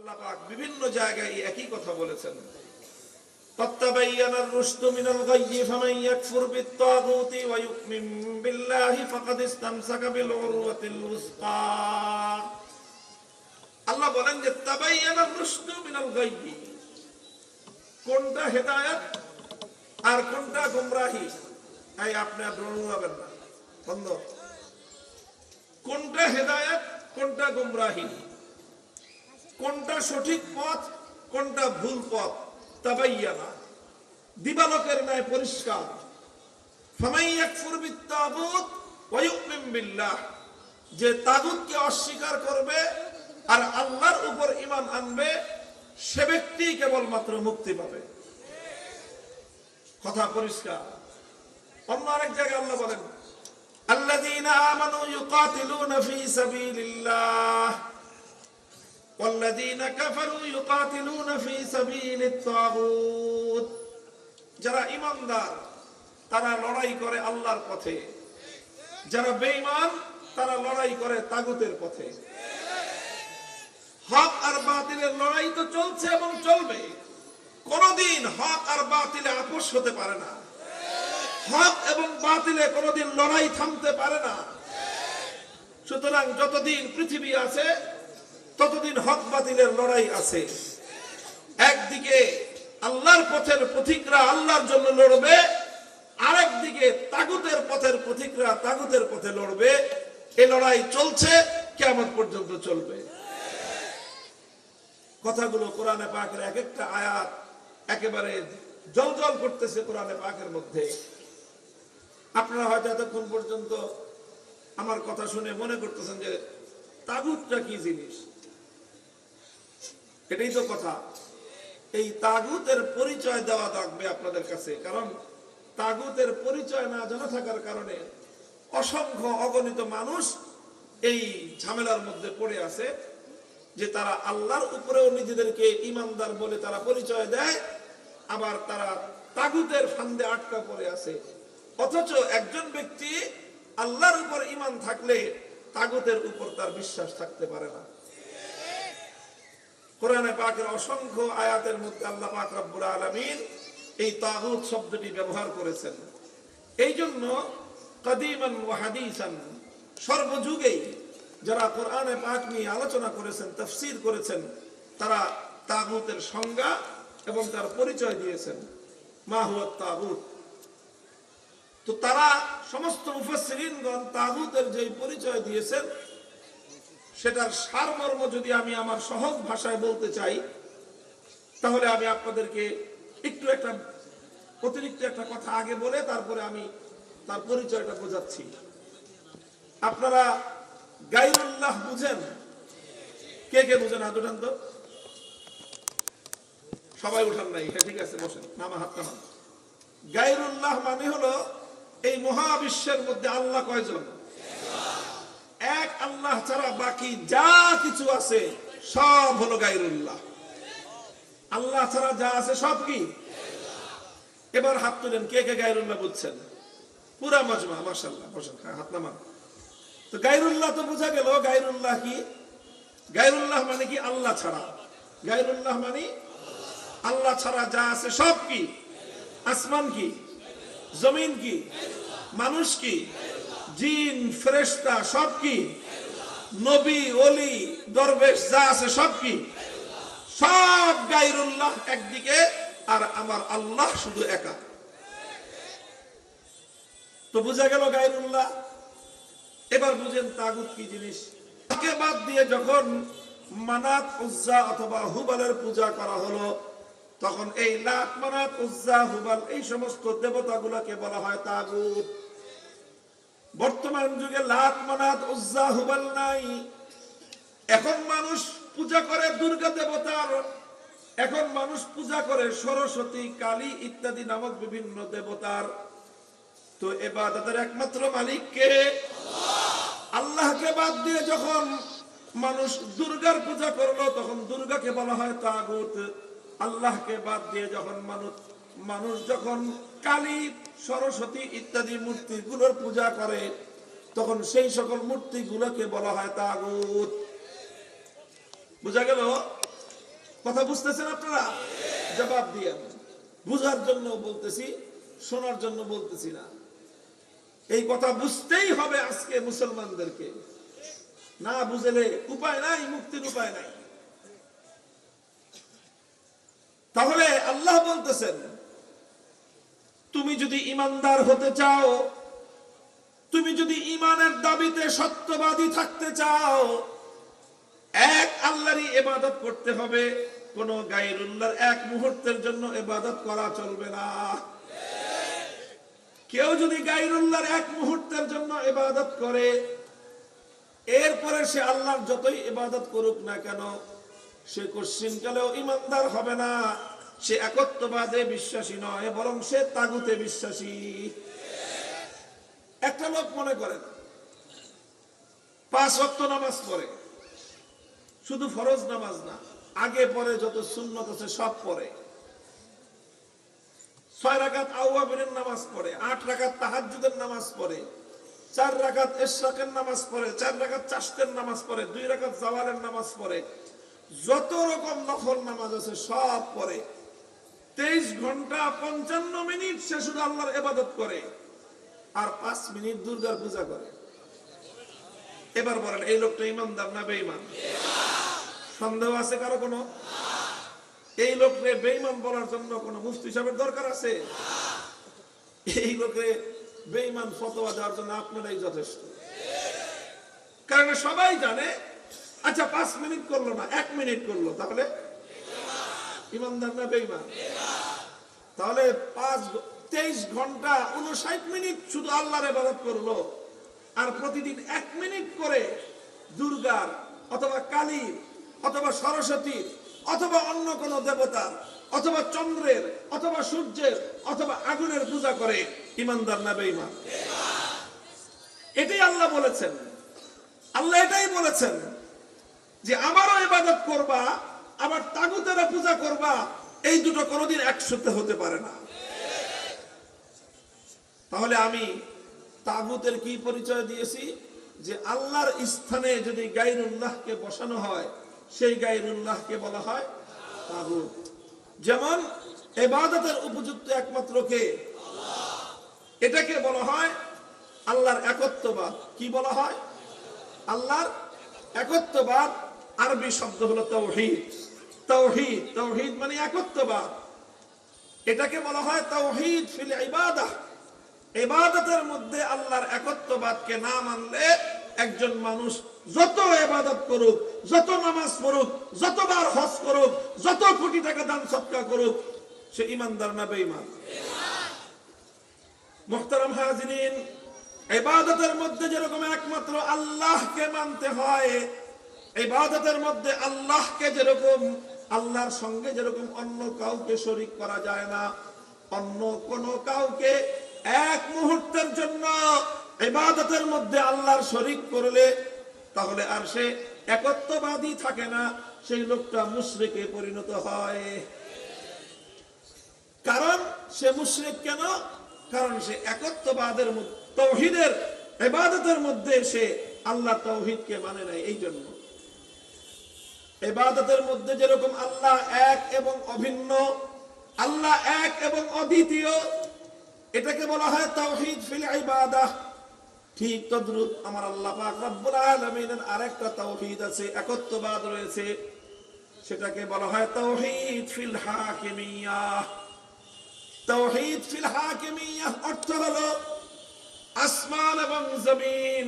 আল্লাহ পাক বিভিন্ন জায়গায় একই কথা বলেছেন, তাতাবায়ানার রুশদু মিনাল গায়য়ি ফামান ইয়াকফুর বিত-তাগুতি ওয়া ইউমিন বিল্লাহি ফাকাদ ইসতামসাকা বিল উরওয়াতিল উসকা। আল্লাহ বলেন যে তাবায়ানার রুশদু মিনাল গায়য়ি, কোনটা হেদায়েত আর কোনটা গোমরাহি। এই আপনি ডর লাগাবেন না, বন্ধ। কোনটা হেদায়েত কোনটা গোমরাহি, কোনটা সঠিক পথ কোনটা ভুল পথ, তাবাইয়ানা, দিবালোকের ন্যায় পরিষ্কার। ফামান ইয়াকফুর বিত-তাগুত ওয়া ইউমিন বিল্লাহ, যে তাগুতকে অস্বীকার করবে আর আল্লাহর উপর ঈমান আনবে সে ব্যক্তি কেবলমাত্র মুক্তি পাবে। কথা পরিষ্কার। অন্য আরেক জায়গায় আল্লাহ বলেন, আল্লাযীনা আমানু ইউকাতিলুনা ফী সাবিলিল্লাহ ওয়াল্লাযীনা কাফারু ইউকাতিলুনা ফী সাবিলিত তাগুত। যারা ঈমানদার তারা লড়াই করে আল্লাহর পথে, যারা বেঈমান তারা লড়াই করে তাগুতের পথে। হক আর বাতিলের লড়াই তো চলছে এবং চলবে, কোনদিন হক আর বাতিলে আপোষ হতে পারে না। হক এবং বাতিলে কোনদিন লড়াই থামতে পারে না। সুতরাং যতদিন পৃথিবী আছে ততদিন হক বাতিলের লড়াই আছে। একদিকে আল্লাহর পথের পথিকরা আল্লাহর জন্য লড়বে, আরেকদিকে তাগুতের পথের পথিকরা তাগুতের পথে লড়বে। এই লড়াই চলছে, কিয়ামত পর্যন্ত চলবে। কথাগুলো কোরআনে পাকের এক একটা আয়াত একেবারে জ্বলজ্বল করতেছে কোরআনে পাকের মধ্যে। আপনারা হয়তো এতক্ষণ পর্যন্ত আমার কথা শুনে মনে করতেছেন যে তাগুতটা কি জিনিস। এটাই তো কথা। এই তাগুতের পরিচয় দেওয়া লাগবে আপনাদের কাছে, কারণ তাগুতের পরিচয় না জানা থাকার কারণে অসংখ্য অগণিত মানুষ এই ঝামেলার মধ্যে পড়ে আছে যে তারা আল্লাহর উপরেও নিজেদেরকে ঈমানদার বলে তারা পরিচয় দেয়, আবার তারা তাগুতের ফান্দে আটকা পড়ে আছে। অথচ একজন ব্যক্তি আল্লাহর উপর ঈমান থাকলে তাগুতের উপর তার বিশ্বাস থাকতে পারে না। কোরআনে পাকের অসংখ্য আয়াতের মধ্যে আল্লাহ পাক রব্বুল আলামিন এই তাগুত শব্দটি ব্যবহার করেছেন। এই জন্য কাদিমান ওয়া হাদিসান, সর্বযুগেই যারা কোরআনে পাক নিয়ে আলোচনা করেছেন, তাফসীর করেছেন, তারা তাগুতের সংজ্ঞা এবং তার পরিচয় দিয়েছেন, মা হুয়া তাগুত। তো তারা সমস্ত মুফাসসিরিনগণ তাগুতের যে পরিচয় দিয়েছেন সেটার সারমর্ম যদি আমি আমার সহজ ভাষায় বলতে চাই, তাহলে আমি আপনাদেরকে একটু একটা অতিরিক্ত একটা কথা আগে বলে তারপরে আমি তার পরিচয়টা বোঝাচ্ছি। আপনারা গায়রুল্লাহ বুঝেন? কে কে বুঝেন হাত উঠান তো। সবাই উঠান নাই? হ্যাঁ, ঠিক আছে, বসেন, নামা হাত নামান। গায়রুল্লাহ মানে হলো এই মহাবিশ্বের মধ্যে আল্লাহ কয়জন? এক আল্লাহ ছাড়া বাকি যা কিছু আছে সব হলো গায়রুল্লাহ। আল্লাহ ছাড়া যা আছে সব কি? এবার হাত তুলেন কে কে গায়রুল্লাহ বুঝছেন? পুরা মজমা, মাশাআল্লাহ, বসেন, হাত নামান। তো গায়রুল্লাহ তো বোঝা গেল। গায়রুল্লাহ কি? গায়রুল্লাহ মানে কি? আল্লাহ ছাড়া। গায়রুল্লাহ মানে আল্লাহ ছাড়া যা আছে সব কি? আসমান কি? জমিন কি? মানুষ কি? জিন ফেরেশতা সব কি? নবী ওলি দরবেশ যা আছে সব কি? সব গায়রুল্লাহ একদিকে, আর আমার আল্লাহ শুধু একা। তো বোঝা গেল গায়রুল্লাহ। এবার বুঝেন তাগুত কি জিনিস। তাকে বাদ দিয়ে যখন মানাত উজ্জা অথবা হুবালের পূজা করা হলো, তখন এই লাত মানাত উজ্জা হুবাল এই সমস্ত দেবতাগুলোকে বলা হয় তাগুত। বর্তমান যুগে লাত মানাত উজ্জা হুবাল নাই। এখন মানুষ পূজা করে দুর্গা দেবতার, এখন মানুষ পূজা করে সরস্বতী, কালী ইত্যাদি নামক বিভিন্ন দেবতার। তো ইবাদতের একমাত্র মালিক কে? আল্লাহকে বাদ দিয়ে যখন মানুষ দুর্গার পূজা করলো, তখন দুর্গাকে বলা হয় তাগুত। আল্লাহকে বাদ দিয়ে যখন মানুষ যখন কালী, সরস্বতী ইত্যাদি মূর্তিগুলোর পূজা করে, তখন সেই সকল মূর্তিগুলোকে বলা হয় তাগুত। বুঝা গেল? কথা বুঝতেছেন আপনারা? জবাব দিয়ে বুঝার জন্য বলতেছি, শোনার জন্য বলতেছি না। এই কথা বুঝতেই হবে আজকে মুসলমানদেরকে, না বুঝলে উপায় নাই, মুক্তির উপায় নাই। তাহলে আল্লাহ বলতেছেন, তুমি যদি ইমানদার হতে চাও, তুমি যদি ইমানের দাবিতে সত্যবাদী থাকতে চাও, এক আল্লাহরই ইবাদত করতে হবে, কোন গায়রুল্লাহর এক মুহূর্তের জন্য ইবাদত করা চলবে না। কেউ যদি গায়রুল্লাহর এক মুহূর্তের জন্য ইবাদত করে, এরপরে সে আল্লাহর যতই ইবাদত করুক না কেন, সে কোশ্চিনকালেও ইমানদার হবে না। সে একত্ববাদে বিশ্বাসী নয়, বরং সে তাগুতে বিশ্বাসী। একটা লোক মনে করেন 5 ওয়াক্ত নামাজ পড়ে, শুধু ফরজ নামাজ না, আগে পরে যত সুন্নত আছে সব পড়ে, 6 রাকাত আওয়াবিনের নামাজ পড়ে, 8 রাকাত তাহাজ্জুদের নামাজ পড়ে, 4 রাকাত ইশরাকের নামাজ পড়ে, 4 রাকাত চাশতের নামাজ পড়ে, 2 রাকাত জাওয়ালের নামাজ পড়ে, যত রকম নফল নামাজ আছে সব পড়ে। 23 ঘন্টা 55 মিনিট সে শুধু আল্লাহর ইবাদত করে, আর 5 মিনিট দুর্গার পূজা করে। এবার বলেন, এই লোকটা ইমানদার না বেঈমান? সন্দেহ আছে কারো কোনো? এই লোককে বেঈমান বলার জন্য কোনো মুফতি সাহেবের দরকার আছে? এই লোকে বেঈমান ফতোয়া দেওয়ার জন্য আপনারাই যথেষ্ট। কারণ সবাই জানে, আচ্ছা 5 মিনিট করলো না, 1 মিনিট করলো, তাহলে ইমানদার না বেঈমান? তাহলে 23 ঘন্টা 59 মিনিট শুধু আল্লাহর ইবাদত করলো, আর প্রতিদিন 1 মিনিট করে দুর্গার অথবা কালীর অথবা সরস্বতীর অথবা অন্য কোন দেবতার অথবা চন্দ্রের অথবা সূর্যের অথবা আগুনের পূজা করে, ইমানদার না বেঈমান? এটাই আল্লাহ বলেছেন। আল্লাহ এটাই বলেছেন যে আমারও ইবাদত করবা, আবার তাগুতের পূজা করবা, এই দুটো কোনোদিন একসাথে হতে পারে না। তাহলে আমি তাগুতের কি পরিচয় দিয়েছি? যে আল্লাহর স্থানে যদি গায়রুল্লাহকে বসানো হয়, সেই গায়রুল্লাহকে বলা হয় তাগুত। যেমন ইবাদতের উপযুক্ত একমাত্র কে? এটাকে বলা হয় আল্লাহর একত্ববাদ। কি বলা হয়? আল্লাহর একত্ববাদ। আরবি শব্দ হলো তাওহীদ। তাওহীদ, তাওহীদ মানে একত্ববাদ। এটাকে বলা হয় তাওহীদ ফিল ইবাদাহ। ইবাদতের মধ্যে আল্লাহর একত্ববাদকে না মানলে একজন মানুষ যত ইবাদত করুক, যত নামাজ পড়ুক, যতবার হজ করুক, যত কোটি টাকা দান সদকা করুক, সে ইমানদার না বেঈমান? মুহতারাম হাজিরিন, ইবাদতের মধ্যে যেরকম একমাত্র আল্লাহকে মানতে হয়, ইবাদতের মধ্যে আল্লাহকে যেরকম, আল্লাহর সঙ্গে যেরকম অন্য কাউকে শরীক করা যায় না, অন্য কোন কাউকে এক মুহূর্তের জন্য ইবাদতের মধ্যে আল্লাহর শরীক করলে তাহলে আর সে একত্ববাদী থাকে না, সেই লোকটা মুশরিকে পরিণত হয়। কারণ সে মুশরিক কেন? কারণ সে একত্ববাদের মধ্যে, তাওহীদের ইবাদতের মধ্যে সে আল্লাহ তাওহীদকে মানে নাই। এই জন্য ইবাদতের মধ্যে যেরকম আল্লাহ এক এবং অভিন্ন, আল্লাহ এক এবং অদ্বিতীয়, এটাকে বলা হয় তাওহীদ ফিল ইবাদাহ। ঠিক তদ্রুপ আমার আল্লাহ পাক রব্বুল আলামিনের আরেকটা তাওহীদ আছে, একত্ববাদ রয়েছে, সেটাকে বলা হয় তাওহীদ ফিল হাকিমিয়াহ। তাওহীদ ফিল হাকিমিয়াহ অর্থ হলো আসমান এবং জমিন,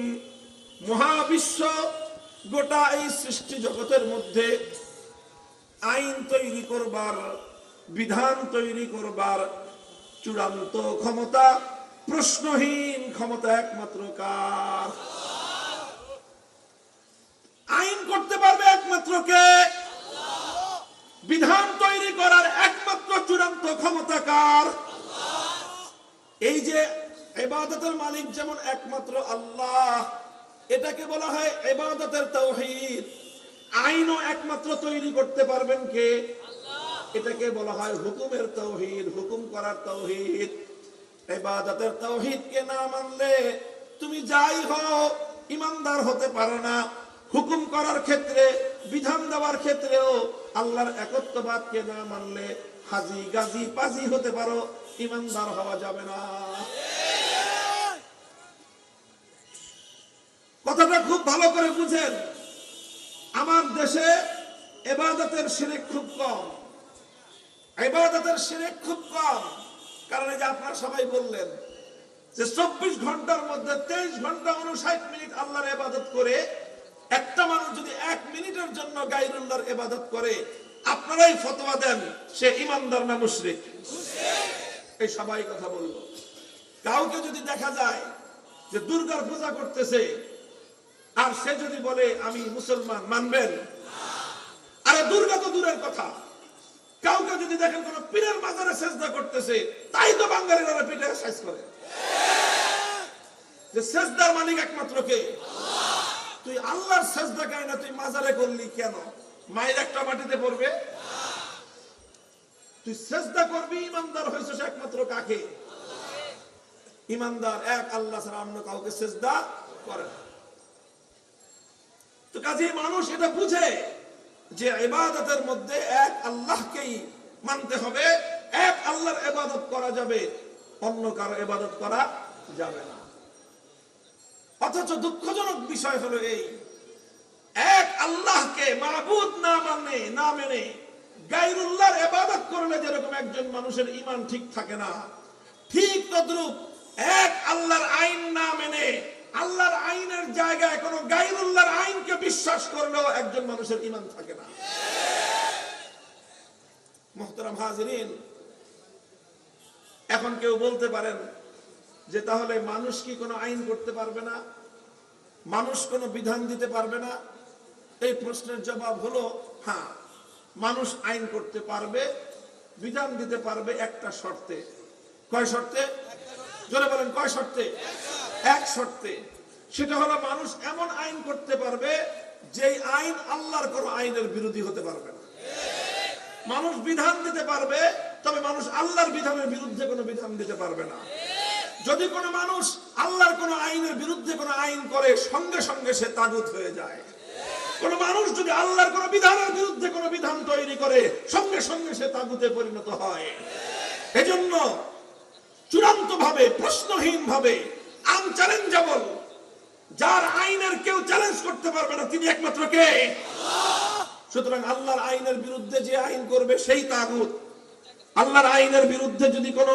মহাবিশ্ব, গোটা এই সৃষ্টি জগতের মধ্যে আইন তৈরি করবার, বিধান তৈরি করবার চূড়ান্ত ক্ষমতা, প্রশ্নহীন ক্ষমতা একমাত্র কার? আইন করতে পারবে একমাত্র কে? বিধান তৈরি করার একমাত্র চূড়ান্ত ক্ষমতা কার? এই যে ইবাদতের মালিক যেমন একমাত্র আল্লাহ, এটাকে বলা হয় ইবাদতের তাওহীদ। আইনও একমাত্র তৈরি করতে পারবেন কে? এটাকে বলা হয় হুকুমের তাওহীদ, হুকুম করার তাওহীদ। ইবাদতের তাওহীদকে না মানলে তুমি যাই হও ইমানদার হতে পারো না। হুকুম করার ক্ষেত্রে বিধান দেওয়ার ক্ষেত্রেও আল্লাহর একত্ববাদকে না মানলে হাজি গাজী পাজি হতে পারো, ইমানদার হওয়া যাবে না। কথাটা খুব ভালো করে বুঝেন। আমার দেশে ইবাদতের শিরক খুব কম, ইবাদতের শিরক খুব কম। কারণ এই যে আপনারা সবাই বললেন যে 24 ঘন্টার মধ্যে 23 ঘন্টা 59 মিনিট আল্লাহর ইবাদত করে একটা মানুষ যদি 1 মিনিটের জন্য গায়রুল্লাহর ইবাদত করে, আপনারাই ফতোয়া দেন সে ঈমানদার না মুশরিক? এই সবাই কথা বললো। কাউকে যদি দেখা যায় যে দুর্গার পূজা করতেছে আর সে যদি বলে আমি মুসলমান, মানবেন? আরে দুর্গা তো দূরের কথা, কাউকে যদি দেখেন কোন পীরের মাজারে সেজদা করতেছে, তাই তো বাঙালিরা পিঠে সাইজ করে যে সেজদার মালিক একমাত্র কে? তুই আল্লাহর সেজদা গায় না, তুই মাজারে করলি কেন? মায়ের একটা মাটিতে পড়বে? তুই সেজদা করবি, ইমানদার হয়েছিস একমাত্র কাকে? ইমানদার এক আল্লাহ ছাড়া অন্য কাউকে সেজদা করে না। তো কাজে মানুষ এটা বুঝে যে ইবাদতের মধ্যে এক আল্লাহকেই মানতে হবে, এক আল্লাহর ইবাদত করা যাবে, অন্য কারো ইবাদত করা যাবে না। অথচ দুঃখজনক বিষয় হলো এই, এক আল্লাহকে মাবুদ না মেনে গায়রুল্লাহর ইবাদত করলে যেরকম একজন মানুষের ঈমান ঠিক থাকে না, ঠিক তদ্রূপ এক আল্লাহর আইন না মেনে আল্লাহর আইনের জায়গায় কোন গায়রুল্লাহর আইনকে বিশ্বাস করলেও একজন মানুষের ঈমান থাকে না। মুহতারাম হাজিরিন, এখন কেউ বলতে পারেন যে তাহলে মানুষ কি কোনো আইন করতে পারবে না, মানুষ কোনো বিধান দিতে পারবে না? এই প্রশ্নের জবাব হলো হ্যাঁ, মানুষ আইন করতে পারবে, বিধান দিতে পারবে একটা শর্তে। কয় শর্তে? জোরে বলেন, কয় শর্তে? এক শর্তে। সেটা হলো মানুষ এমন আইন করতে পারবে যেই আইন আল্লাহর কোন আইনের বিরোধী হতে পারবে না। মানুষ বিধান দিতে পারবে, তবে মানুষ আল্লাহর বিধানের বিরুদ্ধে কোনো বিধান দিতে পারবে না। যদি কোনো মানুষ আল্লাহর কোন আইনের বিরুদ্ধে কোনো আইন করে, সঙ্গে সঙ্গে সে তাগুত হয়ে যায়। কোন মানুষ যদি আল্লাহর কোন বিধানের বিরুদ্ধে কোন বিধান তৈরি করে, সঙ্গে সঙ্গে সে তাগুতে পরিণত হয়। এজন্য চূড়ান্ত ভাবে, প্রশ্নহীন ভাবে, আনচ্যালেঞ্জেবল, যার আইনের কেউ চ্যালেঞ্জ করতে পারবে না, তিনি একমাত্র কে? সুতরাং আল্লাহর আইনের বিরুদ্ধে যে আইন করবে সেই তাগুত। আল্লাহর আইনের বিরুদ্ধে যদি কোন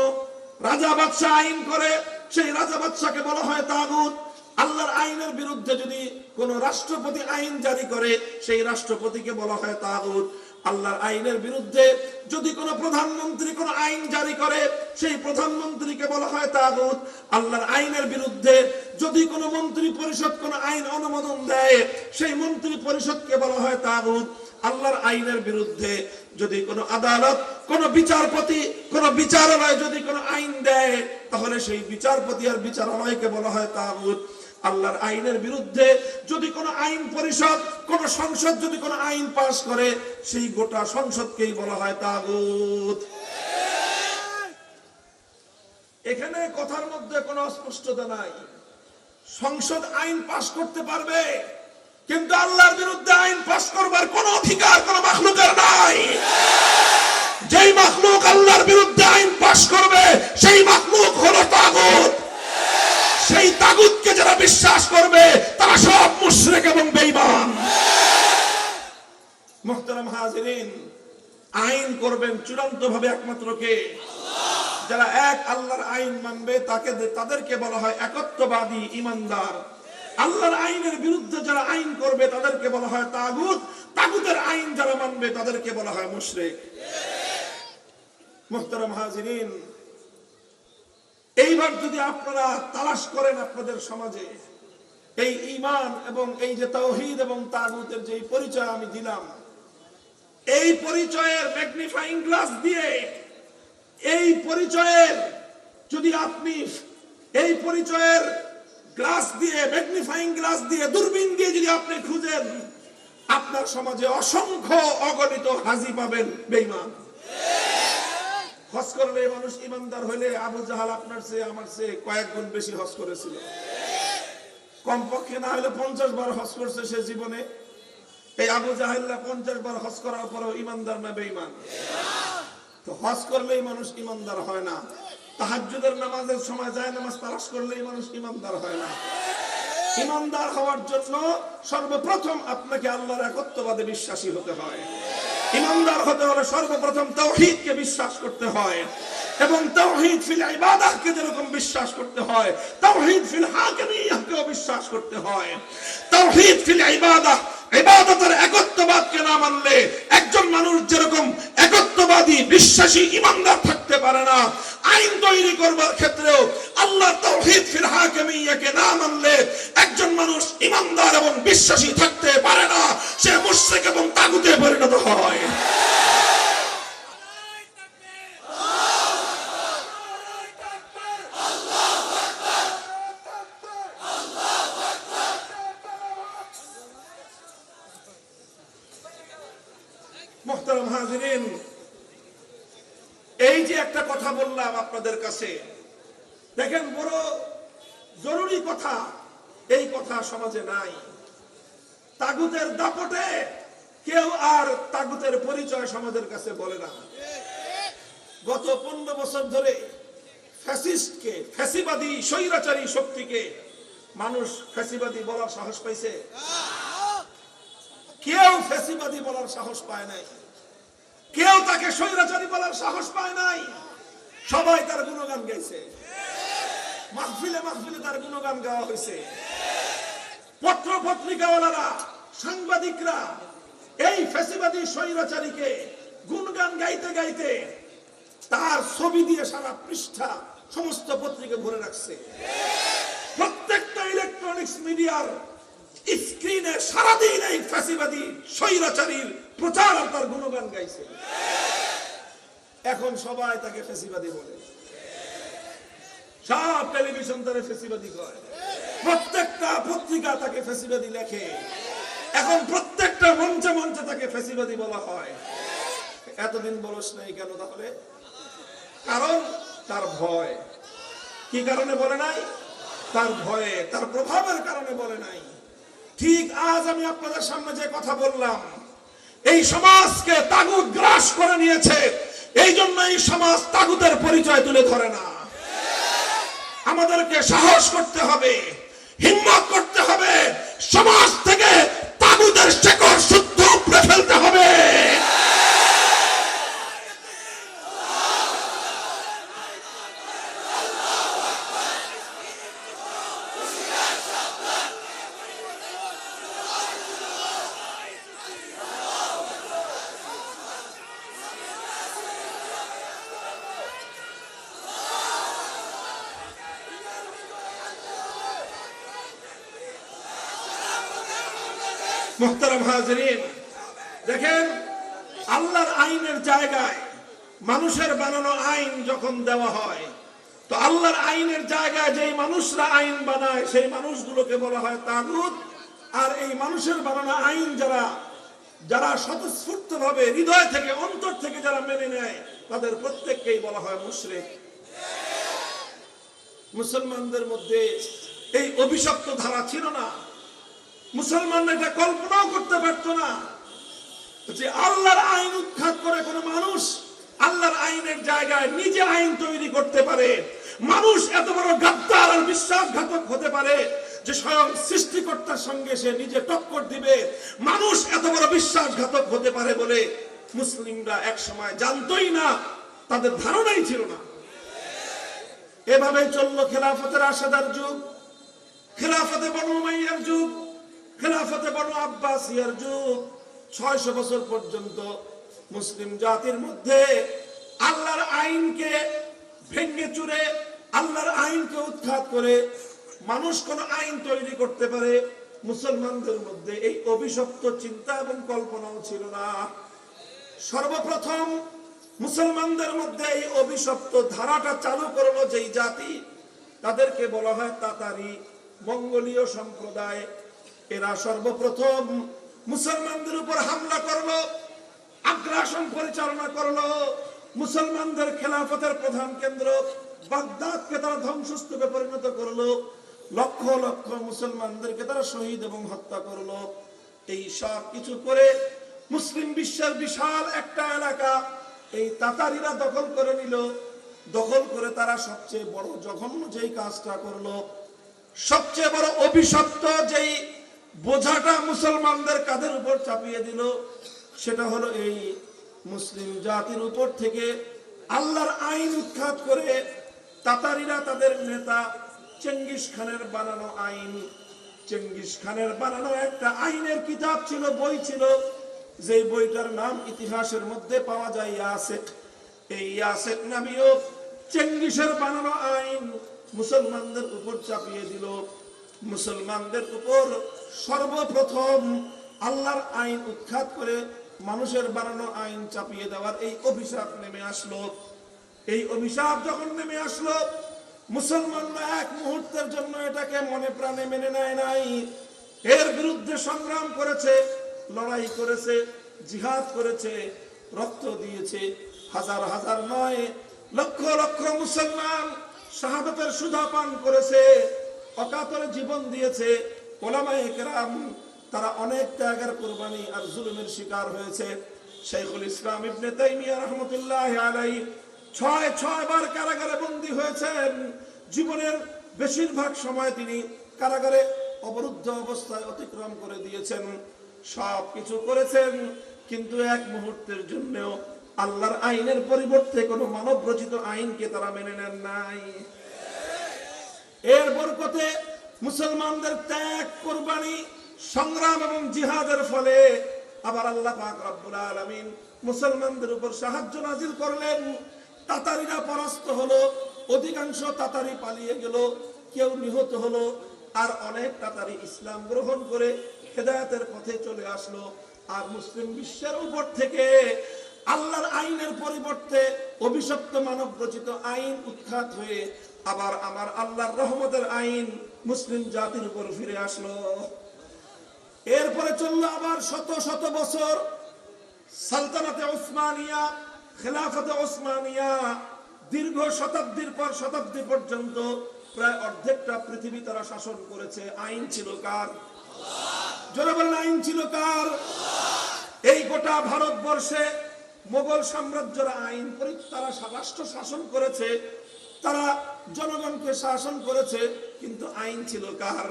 রাজা বাদশাহ আইন করে, সেই রাজা বাদশাকে বলা হয় তাগুত। আল্লাহর আইনের বিরুদ্ধে যদি কোন রাষ্ট্রপতি আইন জারি করে, সেই রাষ্ট্রপতিকে বলা হয় তাগুত। আল্লাহর আইনের বিরুদ্ধে যদি কোন প্রধানমন্ত্রী কোন আইন জারি করে, সেই প্রধানমন্ত্রীকে বলা হয় তাগুত। আল্লাহর আইনের বিরুদ্ধে যদি কোন মন্ত্রী পরিষদ কোন আইন অনুমোদন দেয়, সেই মন্ত্রী পরিষদকে বলা হয় তাগুত। আল্লাহর আইনের বিরুদ্ধে যদি কোন আদালত, কোন বিচারপতি, কোন বিচারালয় যদি কোন আইন দেয়, তাহলে সেই বিচারপতি আর বিচারালয়কে বলা হয় তাগুত। আল্লাহর আইনের বিরুদ্ধে যদি কোন আইন পরিষদ, কোন সংসদ যদি কোন আইন পাস করে, সেই গোটা সংসদকেই বলা হয় তাগুত। এখানে কথার মধ্যে কোনো অস্পষ্টতা নাই। সংসদ আইন পাস করতে পারবে, কিন্তু আল্লাহর বিরুদ্ধে আইন পাস করবার কোন অধিকার কোন মাখলুকের নাই। যেই মাখলুক আল্লাহর বিরুদ্ধে আইন পাস করবে, সেই মাখলুক হলো তাগুত। সেই তাগুতকে যারা বিশ্বাস করবে, তারা সব মুশরিক এবং বেঈমান। মুহতারাম হাজিরিন, আইন করবেন চূড়ান্ত ভাবে একমাত্র কে? যারা এক আল্লাহর আইন মানবে, তাদেরকে বলা হয় একত্ববাদী, ঈমানদার। আল্লাহর আইনের বিরুদ্ধে যারা আইন করবে, তাদেরকে বলা হয় তাগুত। তাগুতের আইন যারা মানবে, তাদেরকে বলা হয় মুশরিক। মুহতারাম হাজিরিন, এইবার যদি আপনারা তালাশ করেন আপনাদের সমাজে, এই ঈমান এবং এই যে তাওহীদ এবং তাগুতের যে পরিচয় আমি দিলাম, এই পরিচয়ের ম্যাগনিফাইং গ্লাস দিয়ে, এই পরিচয়ের যদি আপনি এই পরিচয়ের গ্লাস দিয়ে, ম্যাগনিফাইং গ্লাস দিয়ে, দূরবীন দিয়ে যদি আপনি খুঁজেন, আপনার সমাজে অসংখ্য অগণিত হাজি পাবেন বেঈমান। হজ করলে মানুষ ইমানদার হলে আবু জাহাল আপনার চেয়ে আমার চেয়ে কয়েক গুণ বেশি হজ করেছিল। কমপক্ষে না হলে 50 বার হজ করছে সে জীবনে। এই আবু জাহেলরা 50 বার হজ করার পরেও ইমানদার না বেঈমান? তো হজ করলেই মানুষ ইমানদার হয় না, তাহাজ্জুদের নামাজের সময় যায় নামাজ তালাশ করলেই মানুষ ইমানদার হয় না। ইমানদার হওয়ার জন্য সর্বপ্রথম আপনাকে আল্লাহর একত্ববাদে বিশ্বাসী হতে হয়। ইমানদার হতে হলে সর্বপ্রথম তাওহীদকে বিশ্বাস করতে হয়, এবং তাওহীদ ফিল ইবাদাহকে যেরকম বিশ্বাস করতে হয়, তাওহীদ ফিল হাকিমিয়াহকেও বিশ্বাস করতে হয়। তাওহীদ ফিল ইবাদাহ, ইবাদতের একত্ববাদকে না মানলে একজন মানুষ যেরকম একত্ববাদী বিশ্বাসী ইমানদার থাকতে পারে না, আইন তৈরি করবার ক্ষেত্রেও আল্লাহ তাওহীদ ফিল হাকিমিয়াহকে না মানলে একজন মানুষ ইমানদার এবং বিশ্বাসী থাকতে পারে না, সে মুশরিক এবং তাগুতে পরিণত হয়। মুহতারাম হাজিরিন, এই যে একটা কথা বললাম আপনাদের কাছে, দেখেন বড় জরুরি কথা, এই কথা সমাজে নাই। তাগুতের দাপটে কেউ আর তাগুতের পরিচয় সমাজের কাছে বলে না। গত 15 বছর ধরে ফ্যাসিস্টকে, ফ্যাসিবাদী স্বৈরাচারী শক্তিকে মানুষ ফ্যাসিবাদী বলার সাহস পাইছে? কেউ ফ্যাসিবাদী বলার সাহস পায় নাই, কেউ তাকে স্বৈরাচারী বলার সাহস পায় নাই। সবাই তার গুণগান গাইছে, মাহফিলে মাহফিলে তার গুণগান গাওয়া হয়েছে। পত্র পত্রিকাওয়ালারা, সাংবাদিকরা এই ফ্যাসিবাদী স্বৈরাচারীকে গুণগান গাইতে গাইতে তার ছবি দিয়ে সারা পৃষ্ঠা সমস্ত পত্রিকা ভরে রাখছে। প্রত্যেকটা ইলেকট্রনিক্স মিডিয়ার স্ক্রিনে সারাদিন এই ফ্যাসিবাদী স্বৈরাচারীর প্রচার আর তার গুণগান গাইছে। এখন সবাই তাকে ফ্যাসিবাদী বলে, সব টেলিভিশন তারে ফ্যাসিবাদী কয়, প্রত্যেকটা পত্রিকা তাকে ফ্যাসিবাদী লেখে, এখন প্রত্যেকটা মঞ্চে মঞ্চে তাকে ফ্যাসিবাদী বলা হয়। এতদিন বলস নাই কেন তাহলে? কারণ তার ভয়। কি কারণে বলে নাই? তার ভয়ে, তার প্রভাবের কারণে বলে নাই। ঠিক আজ আমি আপনাদের সামনে যে কথা বললাম, এই সমাজকে তাগুত গ্রাস করে নিয়েছে, এই জন্য এই সমাজ তাগুতের পরিচয় তুলে ধরে না। আমাদেরকে সাহস করতে হবে, হিম্মত করতে হবে, সমাজ থেকে তাগুতের শেকড় শুদ্ধ উপড়ে ফেলতে হবে। মুহতারাম হাজিরিন, দেখেন আল্লাহর আইনের জায়গায় মানুষের বানানো আইন যখন দেওয়া হয়, তো আল্লাহর আইনের জায়গায় যেই মানুষরা আইন বানায় সেই মানুষগুলোকে বলা হয় তাগুত। আর এই মানুষের বানানো আইন যারা যারা স্বতঃস্ফূর্ত ভাবে হৃদয় থেকে অন্তর থেকে যারা মেনে নেয় তাদের প্রত্যেককেই বলা হয় মুশরিক। মুসলমানদের মধ্যে এই অভিশপ্ত ধারা ছিল না। মুসলমানরা এটা কল্পনাও করতে পারত না যে আল্লাহর আইন উৎখাত করে কোন মানুষ আল্লাহর আইনের জায়গায় নিজে আইন তৈরি করতে পারে। মানুষ এত বড় গাদ্দার আর বিশ্বাসঘাতক হতে পারে যে স্বয়ং সৃষ্টিকর্তার সঙ্গে সে নিজে টক্কর দিবে। মানুষ এত বড় বিশ্বাসঘাতক হতে পারে বলে মুসলিমরা এক সময় জানতই না, তাদের ধারণাই ছিল না। এভাবেই চললো খেলাফতে রাশেদার যুগ, খেলাফতে বনু উমাইয়ার যুগ, খেলাফতে বনু আব্বাসিয়ার যুগ। 600 বছর পর্যন্ত মুসলিম জাতির মধ্যে আল্লাহর আইনকে ভেঙে চুরে, আল্লাহর আইনকে উৎখাত করে মানুষ কোন আইন তৈরি করতে পারে, মুসলমানদের মধ্যে এই অভিশপ্ত চিন্তা এবং কল্পনাও ছিল না। সর্বপ্রথম মুসলমানদের মধ্যে এই অভিশপ্ত ধারাটা চালু করলো যেই জাতি, তাদেরকে বলা হয় তাতারি, মঙ্গোলীয় সম্প্রদায়। এরা সর্বপ্রথম মুসলমানদের উপর হামলা করলো, আগ্রাসন পরিচালনা করলো। মুসলমানদের খেলাফতের প্রধান কেন্দ্র বাগদাদকে তারা ধ্বংসস্তূপে পরিণত করলো। লক্ষ লক্ষ মুসলমানদেরকে তারা শহীদ এবং হত্যা করলো। এই সব কিছু করে মুসলিম বিশ্বের বিশাল একটা এলাকা এই তাতারিরা দখল করে নিল। দখল করে তারা সবচেয়ে বড় জঘন্য যেই কাজটা করলো, সবচেয়ে বড় অভিশপ্ত যেই বোঝাটা মুসলমানদের কাঁধের উপর চাপিয়ে দিল, সেটা হলো এই মুসলিম জাতির উপর থেকে আল্লাহর আইন উৎখাত করে তাতারিরা তাদের নেতা চেঙ্গিস খানের বানানো আইন, চেঙ্গিস খানের বানানো একটা আইনের কিতাব ছিল, বই ছিল, যে বইটার নাম ইতিহাসের মধ্যে পাওয়া যায় ইয়াসেক। এই ইয়াসেক নামীয় চেঙ্গিসের বানানো আইন মুসলমানদের উপর চাপিয়ে দিল। মুসলমানদের উপর সর্বপ্রথম আল্লাহর আইন উৎখাত করে মানুষের বানানো আইন চাপিয়ে দেওয়ার এই অভিশাপ নেমে আসলো। এই অভিশাপ যখন নেমে আসলো, মুসলমানরা এক মুহূর্তের জন্য এটাকে মনে প্রাণে মেনে নেয় নাই। এর বিরুদ্ধে সংগ্রাম করেছে, লড়াই করেছে, জিহাদ করেছে, রক্ত দিয়েছে। হাজার হাজার নয়, লক্ষ লক্ষ মুসলমান শাহাদাতের সুধা পান করেছে, অকাতরে জীবন দিয়েছে। ওলামায়ে কেরাম তারা অনেক ত্যাগের কুরবানি আর জুলুমের শিকার হয়েছে। শাইখুল ইসলাম ইবনে তাইমিয়া রাহমাতুল্লাহি আলাইহি ৬ বার কারাগারে বন্দী হয়েছেন। জীবনের বেশিরভাগ সময় তিনি কারাগারে অবরুদ্ধ অবস্থায় অতিক্রম করে দিয়েছেন। সব কিছু করেছেন, কিন্তু এক মুহূর্তের জন্যও আল্লাহর আইনের পরিবর্তে কোনো মানব রচিত আইনকে তারা মেনে নেন নাই। এর বরকতে মুসলমানদের ত্যাগ, কুরবানি, সংগ্রাম এবং জিহাদের ফলে আবার আল্লাহ পাক রব্বুল আলামিন মুসলমানদের উপর সাহায্য নাজিল করলেন। তাতারিরা পরাস্ত হলো, অধিকাংশ তাতারি পালিয়ে গেল, কেউ নিহত হলো, আর অনেক তাতারি ইসলাম গ্রহণ করে হেদায়েতের পথে চলে আসলো। আর মুসলিম বিশ্বের উপর থেকে আল্লাহর আইনের পরিবর্তে অভিশপ্ত মানব রচিত আইন উৎখাত হয়ে আবার আমার আল্লাহর রহমতের আইন মুসলিম জাতির উপর ফিরে আসলো। এরপরে চললো আবার শত শত বছর সালতানাতে ওসমানিয়া, খেলাফতে ওসমানিয়া। দীর্ঘ শতাব্দীর পর শতাব্দী পর্যন্ত প্রায় অর্ধেকটা পৃথিবী তারা শাসন করেছে। আইন ছিল কার? জোরে বলেন, আইন ছিল কার? এই গোটা ভারতবর্ষে মোগল সাম্রাজ্যরা আইন তারা রাষ্ট্র শাসন করেছে, তারা জনগণকে শাসন করেছে, কিন্তু আইন ছিল কার?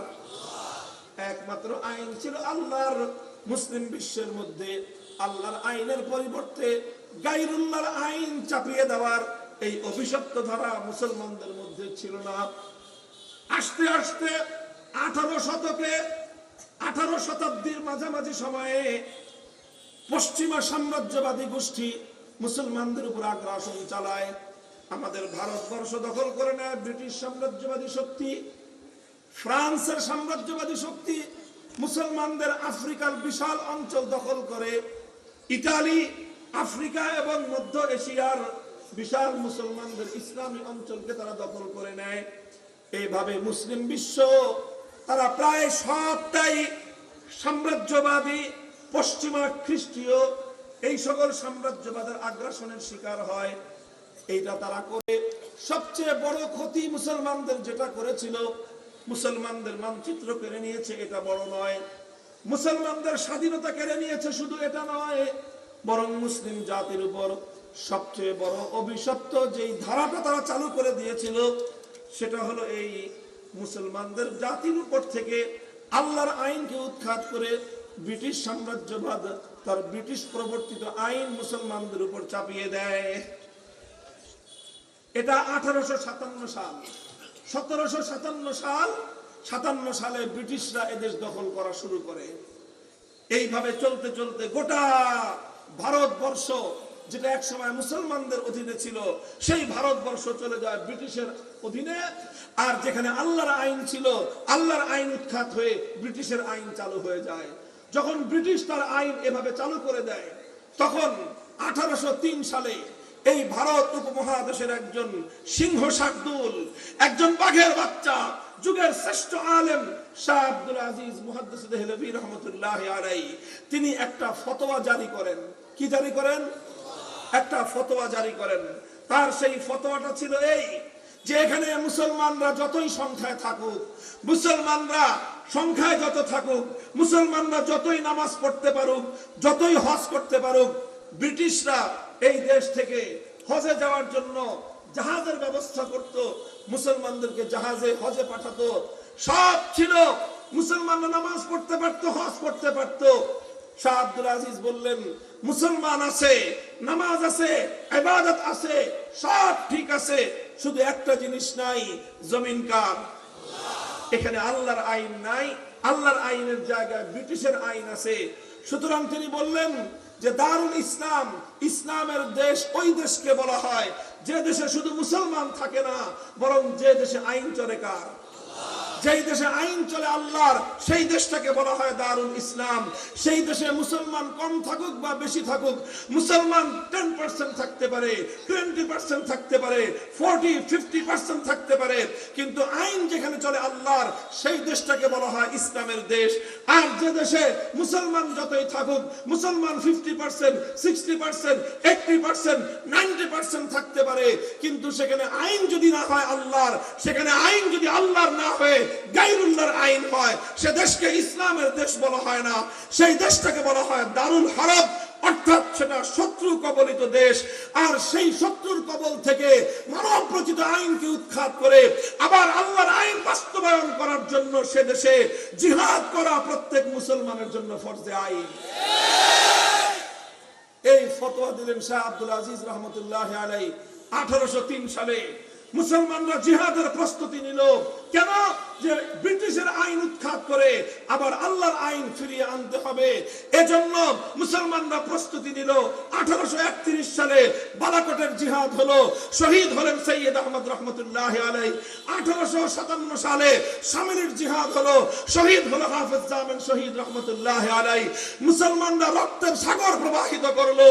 একমাত্র আইন ছিল আল্লাহর। মুসলিম বিশ্বের মধ্যে আল্লাহর আইনের পরিবর্তে গায়রুল্লাহর আইন চাপিয়ে দেওয়ার এই অভিশপ্ত ধারা মুসলমানদের মধ্যে ছিল না। আস্তে আস্তে 18 শতাব্দীর মাঝামাঝি সময়ে পশ্চিমা সাম্রাজ্যবাদী গোষ্ঠী মুসলমানদের উপর আগ্রাসন চালায়। আমাদের ভারতবর্ষ দখল করে নেয় ব্রিটিশ সাম্রাজ্যবাদী শক্তি, ফ্রান্সের সাম্রাজ্যবাদী শক্তি মুসলমানদের আফ্রিকার বিশাল অঞ্চল দখল করে। ইতালি আফ্রিকা এবং মধ্য এশিয়ার বিশাল মুসলমানদের ইসলামী অঞ্চলকে তারা দখল করে নেয়। এইভাবে মুসলিম বিশ্ব তারা প্রায় সবটাই সাম্রাজ্যবাদী, পশ্চিমা খ্রিস্টীয় এই সকল সাম্রাজ্যবাদের আগ্রাসনের শিকার হয়। এইটা তারা করে সবচেয়ে বড় ক্ষতি মুসলমানদের যেটা করেছিল, মুসলমানদের মানচিত্র কেড়ে নিয়েছে, এটা বড় নয়। মুসলমানদের স্বাধীনতা কেড়ে নিয়েছে, শুধু এটা নয়, বরং মুসলিম জাতির উপর সবচেয়ে বড় অভিশপ্ত যেই ধারাটা তারা চালু করে দিয়েছিল, সেটা হলো এই মুসলমানদের জাতির উপর থেকে আল্লাহর আইনকে উৎখাত করে ব্রিটিশ সাম্রাজ্যবাদ তার ব্রিটিশ প্রবর্তিত আইন মুসলমানদের উপর চাপিয়ে দেয়। এটা 1857 সাল। 1757 সালে ব্রিটিশরা এদেশ দখল করা শুরু করে। এইভাবে চলতে চলতে গোটা ভারতবর্ষ, যেটা একসময় মুসলমানদের অধীনে ছিল, সেই ভারতবর্ষ চলে যায় ব্রিটিশের অধীনে। আর যেখানে আল্লাহর আইন ছিল, আল্লাহর আইন উৎখাত হয়ে ব্রিটিশের আইন চালু হয়ে যায়। যখন ব্রিটিশ তার আইন এভাবে চালু করে দেয়, তখন 1803 সালে এই ভারত উপমহাদেশের একজন সিংহ শার্দুল, একজন বাঘের বাচ্চা, যুগের শ্রেষ্ঠ আলেম শাহ আব্দুল আজিজ মুহাদ্দিস দেহলভী রহমতুল্লাহি আলাইহি, তিনি একটা ফতোয়া জারি করেন। কি জারি করেন? একটা ফতোয়া জারি করেন। তার সেই ফতোয়াটা ছিল এই যে এখানে মুসলমানরা যতই সংখ্যায় থাকুক, মুসলমানরা সংখ্যায় যত থাকুক, মুসলমানরা যতই নামাজ পড়তে পারুক, যতই হজ করতে পারুক, ব্রিটিশরা এই দেশ থেকে হজে যাওয়ার জন্য জাহাজের ব্যবস্থা করত, মুসলমানদেরকে জাহাজে হজে পাঠাতো, সব ছিল। মুসলমানরা নামাজ পড়তে পারতো, হজ করতে পারতো। শাহ আব্দুল আজিজ বললেন, মুসলমান আছে, নামাজ আছে, ইবাদত আছে, সব ঠিক আছে, শুধু একটা জিনিস নাই, জমিন কার? এখানে আল্লাহর আইন নাই, আল্লাহর আইনের জায়গায় ব্রিটিশের আইন আছে। সুতরাং তিনি বললেন যে দারুল ইসলাম, ইসলামের দেশ ওই দেশকে বলা হয় যে দেশে শুধু মুসলমান থাকে না, বরং যে দেশে আইন চলে কার? যেই দেশে আইন চলে আল্লাহর, সেই দেশটাকে বলা হয় দারুল ইসলাম। সেই দেশে মুসলমান কম থাকুক বা বেশি থাকুক, মুসলমান 10% থাকতে পারে, 20% থাকতে পারে, 40-50% থাকতে পারে, কিন্তু আইন যেখানে চলে আল্লাহর, সেই দেশটাকে বলা হয় ইসলামের দেশ। আর যে দেশে মুসলমান যতই থাকুক, মুসলমান 50%, 60%, 80%, 90% থাকতে পারে, কিন্তু সেখানে আইন যদি না হয় আল্লাহর, সেখানে আইন যদি আল্লাহর না হয়, গায়রুল্লাহর আইন হয়, সে দেশকে ইসলামের দেশ বলা হয় না, সেই দেশটাকে বলা হয় দারুল হারব, অর্থাৎ সেটা শত্রু কবলিত দেশ। আর সেই শত্রুর কবল থেকে মানব রচিত আইনকে উৎখাত করে আবার আল্লাহর আইন বাস্তবায়ন করার জন্য সে দেশে জিহাদ করা প্রত্যেক মুসলমানের জন্য ফরজে আইন। এই ফতোয়া দিলেন শাহ আব্দুল আজিজ রহমতুল্লাহ আলাইহি 1803 সালে। মুসলমানরা জিহাদের প্রস্তুতি নিল, কেন? যে ব্রিটিশের আইন উৎখাত করে আবার আল্লাহর আইন ফিরিয়ে আনতে হবে, এজন্য মুসলমানরা প্রস্তুতি নিল। 1831 সালে বালাকোটের জিহাদ হলো, শহীদ হলেন সৈয়দ আহমদ রহমতুল্লাহ আলাইহি। 1857 সালে শামিলির জিহাদ হলো, শহীদ হলো হাফেজ জামান শহীদ রহমতুল্লাহ আলাইহি। মুসলমানরা রক্তের সাগর প্রবাহিত করলো,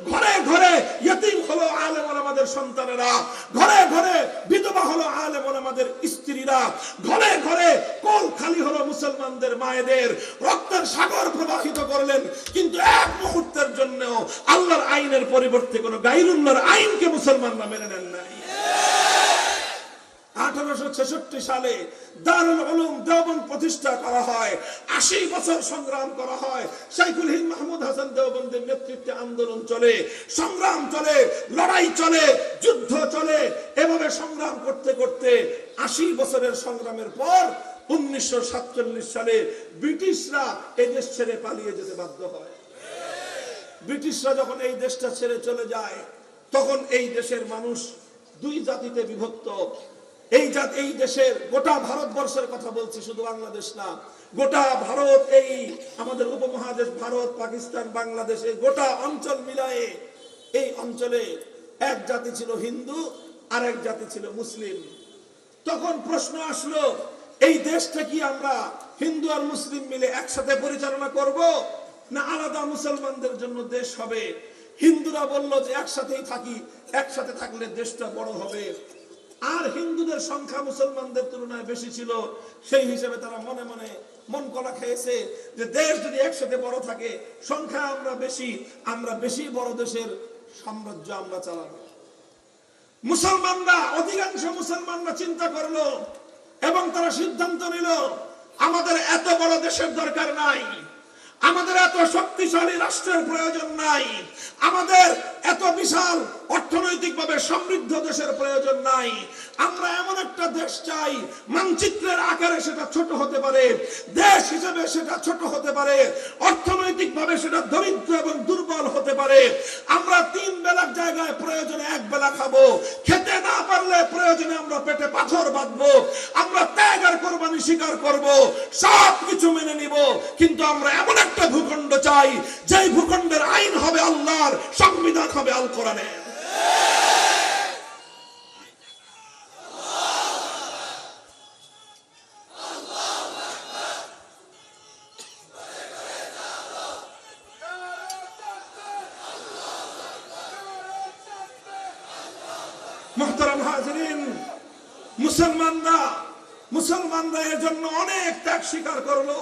ঘরে ঘরে ইতিম হলো আলেম ওলামাদের সন্তানেরা, ঘরে ঘরে বিধবা হলো আলেম ওলামাদের স্ত্রীরা, ঘরে ঘরে কোল খালি হলো মুসলমানদের মায়েদের। রক্তের সাগর প্রবাহিত করলেন, কিন্তু এক মুহূর্তের জন্য আল্লাহর আইনের পরিবর্তে কোন গায়রুল্লাহর আইনকে মুসলমানরা মেনে নেন নাই। 1866 সালে দারুল উলুম দেওবন্দ প্রতিষ্ঠা করা হয়। 80 বছর সংগ্রাম করা হয়। শাইখুল হিন্দ মাহমুদ হাসান দেওবন্দের নেতৃত্বে আন্দোলন চলে, সংগ্রাম চলে, লড়াই চলে, যুদ্ধ চলে। এভাবে সংগ্রাম করতে করতে 80 বছরের সংগ্রামের পর 1947 সালে ব্রিটিশরা এই দেশ ছেড়ে পালিয়ে যেতে বাধ্য হয়। ব্রিটিশরা যখন এই দেশটা ছেড়ে চলে যায়, তখন এই দেশের মানুষ দুই জাতিতে বিভক্ত। এই দেশের গোটা ভারতবর্ষের কথা বলছি, শুধু বাংলাদেশ না, গোটা ভারত, এই আমাদের উপমহাদেশ ভারত, পাকিস্তান, বাংলাদেশ, এই গোটা অঞ্চল মিলায়ে এই অঞ্চলে এক জাতি ছিল হিন্দু আর এক জাতি ছিল মুসলিম। তখন প্রশ্ন আসলো, এই দেশটা কি আমরা হিন্দু আর মুসলিম মিলে একসাথে পরিচালনা করব, না আলাদা মুসলমানদের জন্য দেশ হবে? হিন্দুরা বলল যে একসাথেই থাকি, একসাথে থাকলে দেশটা বড় হবে। আর হিন্দুদের সংখ্যা মুসলমানদের তুলনায় বেশি ছিল, সেই হিসেবে তারা মনে মনে মন কলা খেয়েছে যে দেশ যদি একসাথে বড় থাকে, সংখ্যা আমরা বেশি বড় দেশের সাম্রাজ্য আমরা চালাবো। মুসলমানরা, অধিকাংশ মুসলমানরা চিন্তা করলো এবং তারা সিদ্ধান্ত নিল, আমাদের এত বড় দেশের দরকার নাই, আমাদের এত শক্তিশালী রাষ্ট্রের প্রয়োজন নাই, আমাদের এত বিশাল অর্থনৈতিকভাবে সমৃদ্ধ দেশের প্রয়োজন নাই। আমরা এমন একটা দেশ চাই, মানচিত্রের আকারে সেটা ছোট হতে পারে, দেশ হিসেবে সেটা ছোট হতে পারে, অর্থনৈতিকভাবে সেটা দরিদ্র এবং দুর্বল হতে পারে। আমরা 3 বেলার জায়গায় প্রয়োজনে 1 বেলা খাবো, খেতে না পারলে প্রয়োজনে আমরা পেটে পাথর বাঁধবো, আমরা ত্যাগ আর কোরবানি স্বীকার করব, সব কিছু মেনে নিব, কিন্তু আমরা এমন একটা ভূখণ্ড চাই, যেই ভূখণ্ডের আইন হবে আল্লাহর, সংবিধান হবে আল কোরআনের। মুহতারাম হাজিরিন, মুসলমানরা এর জন্য অনেক ত্যাগ স্বীকার করলো।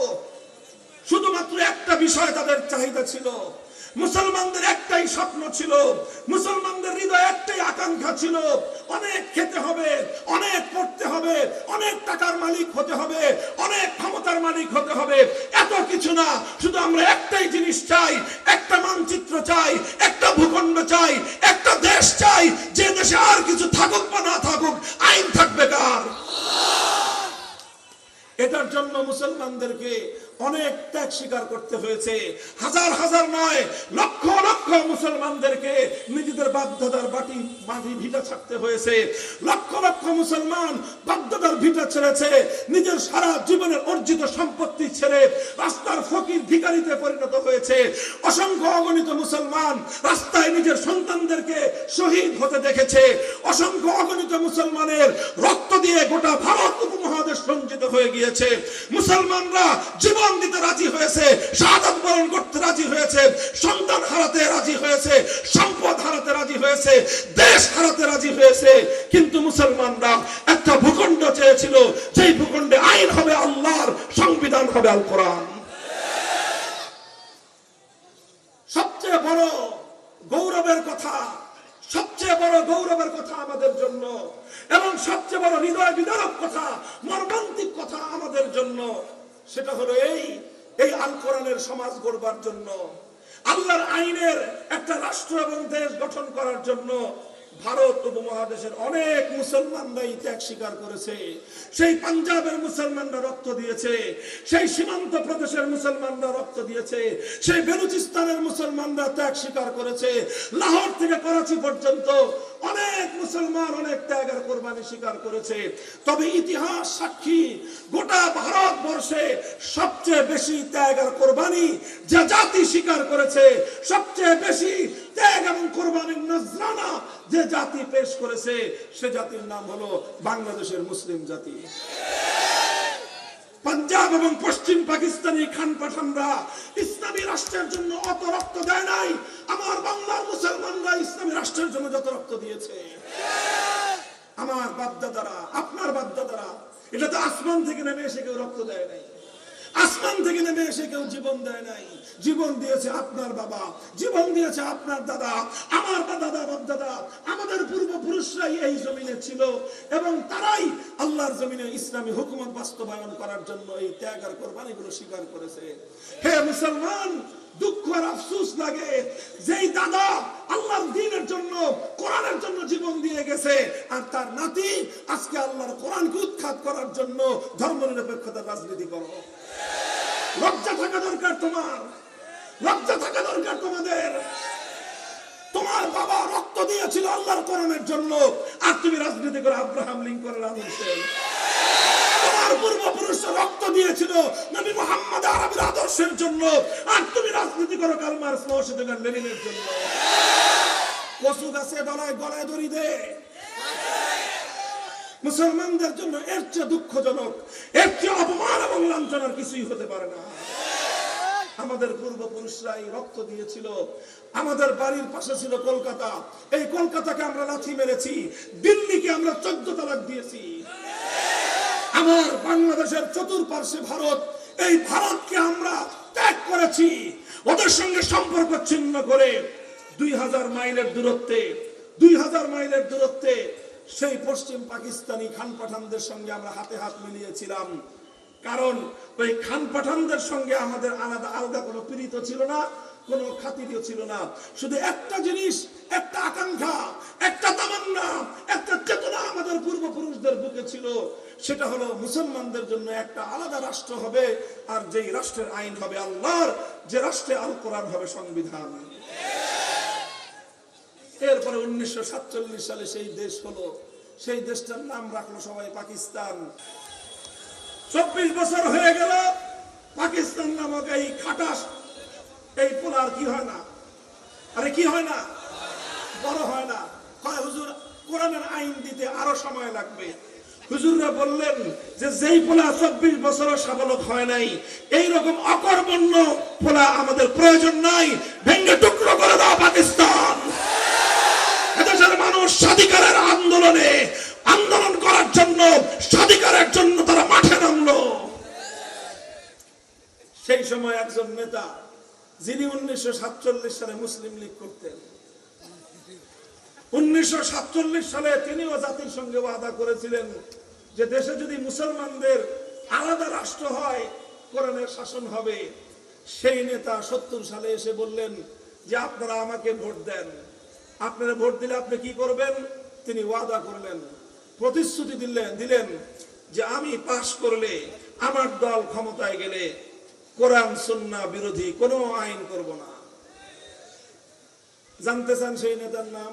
শুধুমাত্র একটা বিষয় তাদের চাহিদা ছিল, মুসলমানদের একটাই স্বপ্ন ছিল, মুসলমানদের হৃদয়ে একটাই আকাঙ্ক্ষা ছিল, অনেক খেতে হবে, অনেক পড়তে হবে, অনেক টাকার মালিক হতে হবে, অনেক ক্ষমতার মালিক হতে হবে। এত কিছু না, শুধু আমরা একটাই জিনিস চাই, একটা মানচিত্র চাই, একটা ভূখণ্ড চাই, একটা দেশ চাই, যে দেশে আর কিছু থাকুক বা না থাকুক, আইন থাকবে কার? এটার জন্য মুসলমানদেরকে অনেক ত্যাগ স্বীকার করতে হয়েছে। হাজার হাজার নয়, লক্ষ লক্ষ মুসলমানদেরকে নিজেদের বাপদাদার মাটি ভিটা ছাড়তে হয়েছে। লক্ষ লক্ষ মুসলমান বাপদাদার ভিটা ছেড়েছে, নিজের সারা জীবনের অর্জিত সম্পত্তি ছেড়ে রাস্তার ফকির ভিখারিতে পরিণত হয়েছে। অসংখ্য অগণিত মুসলমান রাস্তায় নিজের সন্তানদেরকে শহীদ হতে দেখেছে। অসংখ্য অগণিত মুসলমানের রক্ত দিয়ে গোটা ভারত উপমহাদেশ রঞ্জিত হয়ে গিয়েছে। মুসলমানরা জীবন দিতে রাজি হয়েছে, শাহাদাত বরণ করতে রাজি হয়েছে, সন্তান হারাতে রাজি হয়েছে, সম্পদ হারাতে রাজি হয়েছে, দেশ হারাতে রাজি হয়েছে। কিন্তু মুসলমানরা একটা ভূখণ্ড চেয়েছিল, যেই ভূখণ্ডে আইন হবে আল্লাহর, সংবিধান হবে আল কোরআন। সবচেয়ে বড় গৌরবের কথা, সবচেয়ে বড় গৌরবের কথা আমাদের জন্য, এবং সবচেয়ে বড় হৃদয় বিদারক কথা, মর্মান্তিক কথা আমাদের জন্য, সেটা হলো এই আল কোরআনের সমাজ গড়বার জন্য, আল্লাহর আইনের একটা রাষ্ট্র এবং দেশ গঠন করার জন্য ভারত উপমহাদেশের অনেক মুসলমানরাই ত্যাগ স্বীকার করেছে। সেই পাঞ্জাবের মুসলমানরা রক্ত দিয়েছে, সেই সীমান্ত প্রদেশের মুসলমানরা রক্ত দিয়েছে, সেই বেলুচিস্তানের মুসলমানরা ত্যাগ স্বীকার করেছে। লাহোর থেকে করাচি পর্যন্ত অনেক মুসলমান অনেক ত্যাগ আর কোরবানি স্বীকার করেছে। তবে ইতিহাস সাক্ষী, গোটা ভারতবর্ষে সবচেয়ে বেশি ত্যাগ আর কোরবানি যে জাতি স্বীকার করেছে, সবচেয়ে বেশি ত্যাগ এবং কোরবানির নজরানা যে জাতি পেশ করেছে, সে জাতির নাম হলো বাংলাদেশের মুসলিম জাতি। পাঞ্জাব এবং পশ্চিম পাকিস্তানি খান পাঠানরা ইসলামী রাষ্ট্রের জন্য অত রক্ত দেয় নাই, আমার বাংলার মুসলমানরা ইসলামী রাষ্ট্রের জন্য যত রক্ত দিয়েছে। আমার বাপদাদারা, আপনার বাপদাদারা, এটা তো আসমান থেকে নেমে এসে কেউ রক্ত দেয় নাই, আসমান থেকে নেমে এসে কেউ জীবন দেয় নাই। জীবন দিয়েছে আপনার বাবা, জীবন দিয়েছে আপনার দাদা, আমার দাদা বাপদাদা, আমাদের পূর্বপুরুষরাই এই জমিনে ছিল, এবং তারাই আল্লাহর জমিনে ইসলামী হুকুমত বাস্তবায়ন করার জন্য এই ত্যাগ আর কোরবানিগুলো স্বীকার করেছে। হে মুসলমান, দুঃখ আর আফসোস লাগে, যেই দাদা আল্লাহর দ্বীনের জন্য, কোরআনের জন্য জীবন দিয়ে গেছে, আর তার নাতি আজকে আল্লাহর কোরআনকে উৎখাত করার জন্য ধর্মনিরপেক্ষতার রাজনীতি করো। লজ্জা থাকা দরকার তোমার, লজ্জা থাকা দরকার তোমাদের। তোমার বাবা রক্ত দিয়েছিল আল্লাহর কোরআনের জন্য, আর তুমি রাজনীতি করে আব্রাহাম লিঙ্কনের আদর্শে। তোমার পূর্বপুরুষরা রক্ত দিয়েছিল নবী মুহাম্মদ আরবির আদর্শের জন্য, আর তুমি রাজনীতি করো কার্ল মার্কস, মাও সেতুং, লেনিনের জন্য। কচু গাছে গলায় গলায় দড়ি দে। মুসলমানদের জন্য এর চেয়ে দুঃখজনক, এর চেয়ে অপমান এবং লাঞ্ছনার কিছুই হতে পারে না। আমাদের পূর্বপুরুষরাই রক্ত দিয়েছিল। আমাদের বাড়ির পাশে ছিল কলকাতা, এই কলকাতাকে আমরা লাথি মেরেছি, দিল্লিকে আমরা 14 তালাক দিয়েছি। আমার বাংলাদেশের চতুর্পার্শ্বে ভারত, এই ভারতকে আমরা ত্যাগ করেছি, ওদের সঙ্গে সম্পর্ক ছিন্ন করে 2000 মাইলের দূরত্বে, 2000 মাইলের দূরত্বে সেই পশ্চিম পাকিস্তানি খান পাঠানদের সঙ্গে আমরা হাতে হাত মিলিয়েছিলাম। কারণ ওই খান পাঠানদের সঙ্গে আমাদের আলাদা আলাদা কোনো পীড়িত ছিল না, কোনো খাতিরও ছিল না। শুধু একটা জিনিস, একটা আকাঙ্ক্ষা, একটা তামান্না, একটা চেতনা আমাদের পূর্বপুরুষদের বুকে ছিল, সেটা হলো মুসলমানদের জন্য একটা আলাদা রাষ্ট্র হবে, আর যেই রাষ্ট্রের আইন হবে আল্লাহর, যে রাষ্ট্রে আল কোরআন হবে সংবিধান। এরপরে 1947 সালে সেই দেশ হলো, সেই দেশটার নাম রাখলো সবাই পাকিস্তান। 24 বছর হয়ে গেল, পাকিস্তান নামক এই খাটাস, এই পোলার কি হয় না? আরে কি হয় না? বড় হয় না। কয় হুজুর কোরআনের আইন দিতে আরো সময় লাগবে। হুজুররা বললেন যে যেই পোলা 24 বছরও সাবলক হয় নাই, এইরকম অকর্মণ্য পোলা আমাদের প্রয়োজন নাই, ভেঙে টুকরো করে দাও পাকিস্তান। এদেশের মানুষ স্বাধিকারের আন্দোলনে আন্দোলন করার জন্য, স্বাধিকারের জন্য তারা মাঠে নামলো। সেই সময় একজন নেতা যিনি 1947 সালে মুসলিম লীগ করতেন। 1947 সালে তিনিও জাতির সঙ্গে ওয়াদা করেছিলেন যে দেশে যদি মুসলমানদের আলাদা রাষ্ট্র হয় কোরআনের শাসন হবে। সেই নেতা 70 সালে এসে বললেন যে আপনারা আমাকে ভোট দেন, আপনারা ভোট দিলে আপনি কি করবেন? তিনি ওয়াদা করলেন, প্রতিশ্রুতি দিলেন যে আমি পাশ করলে, আমার দল ক্ষমতায় গেলে কোরআন সুন্নাহ বিরোধী কোনো আইন করব না। জানতে চান সেই নেতার নাম?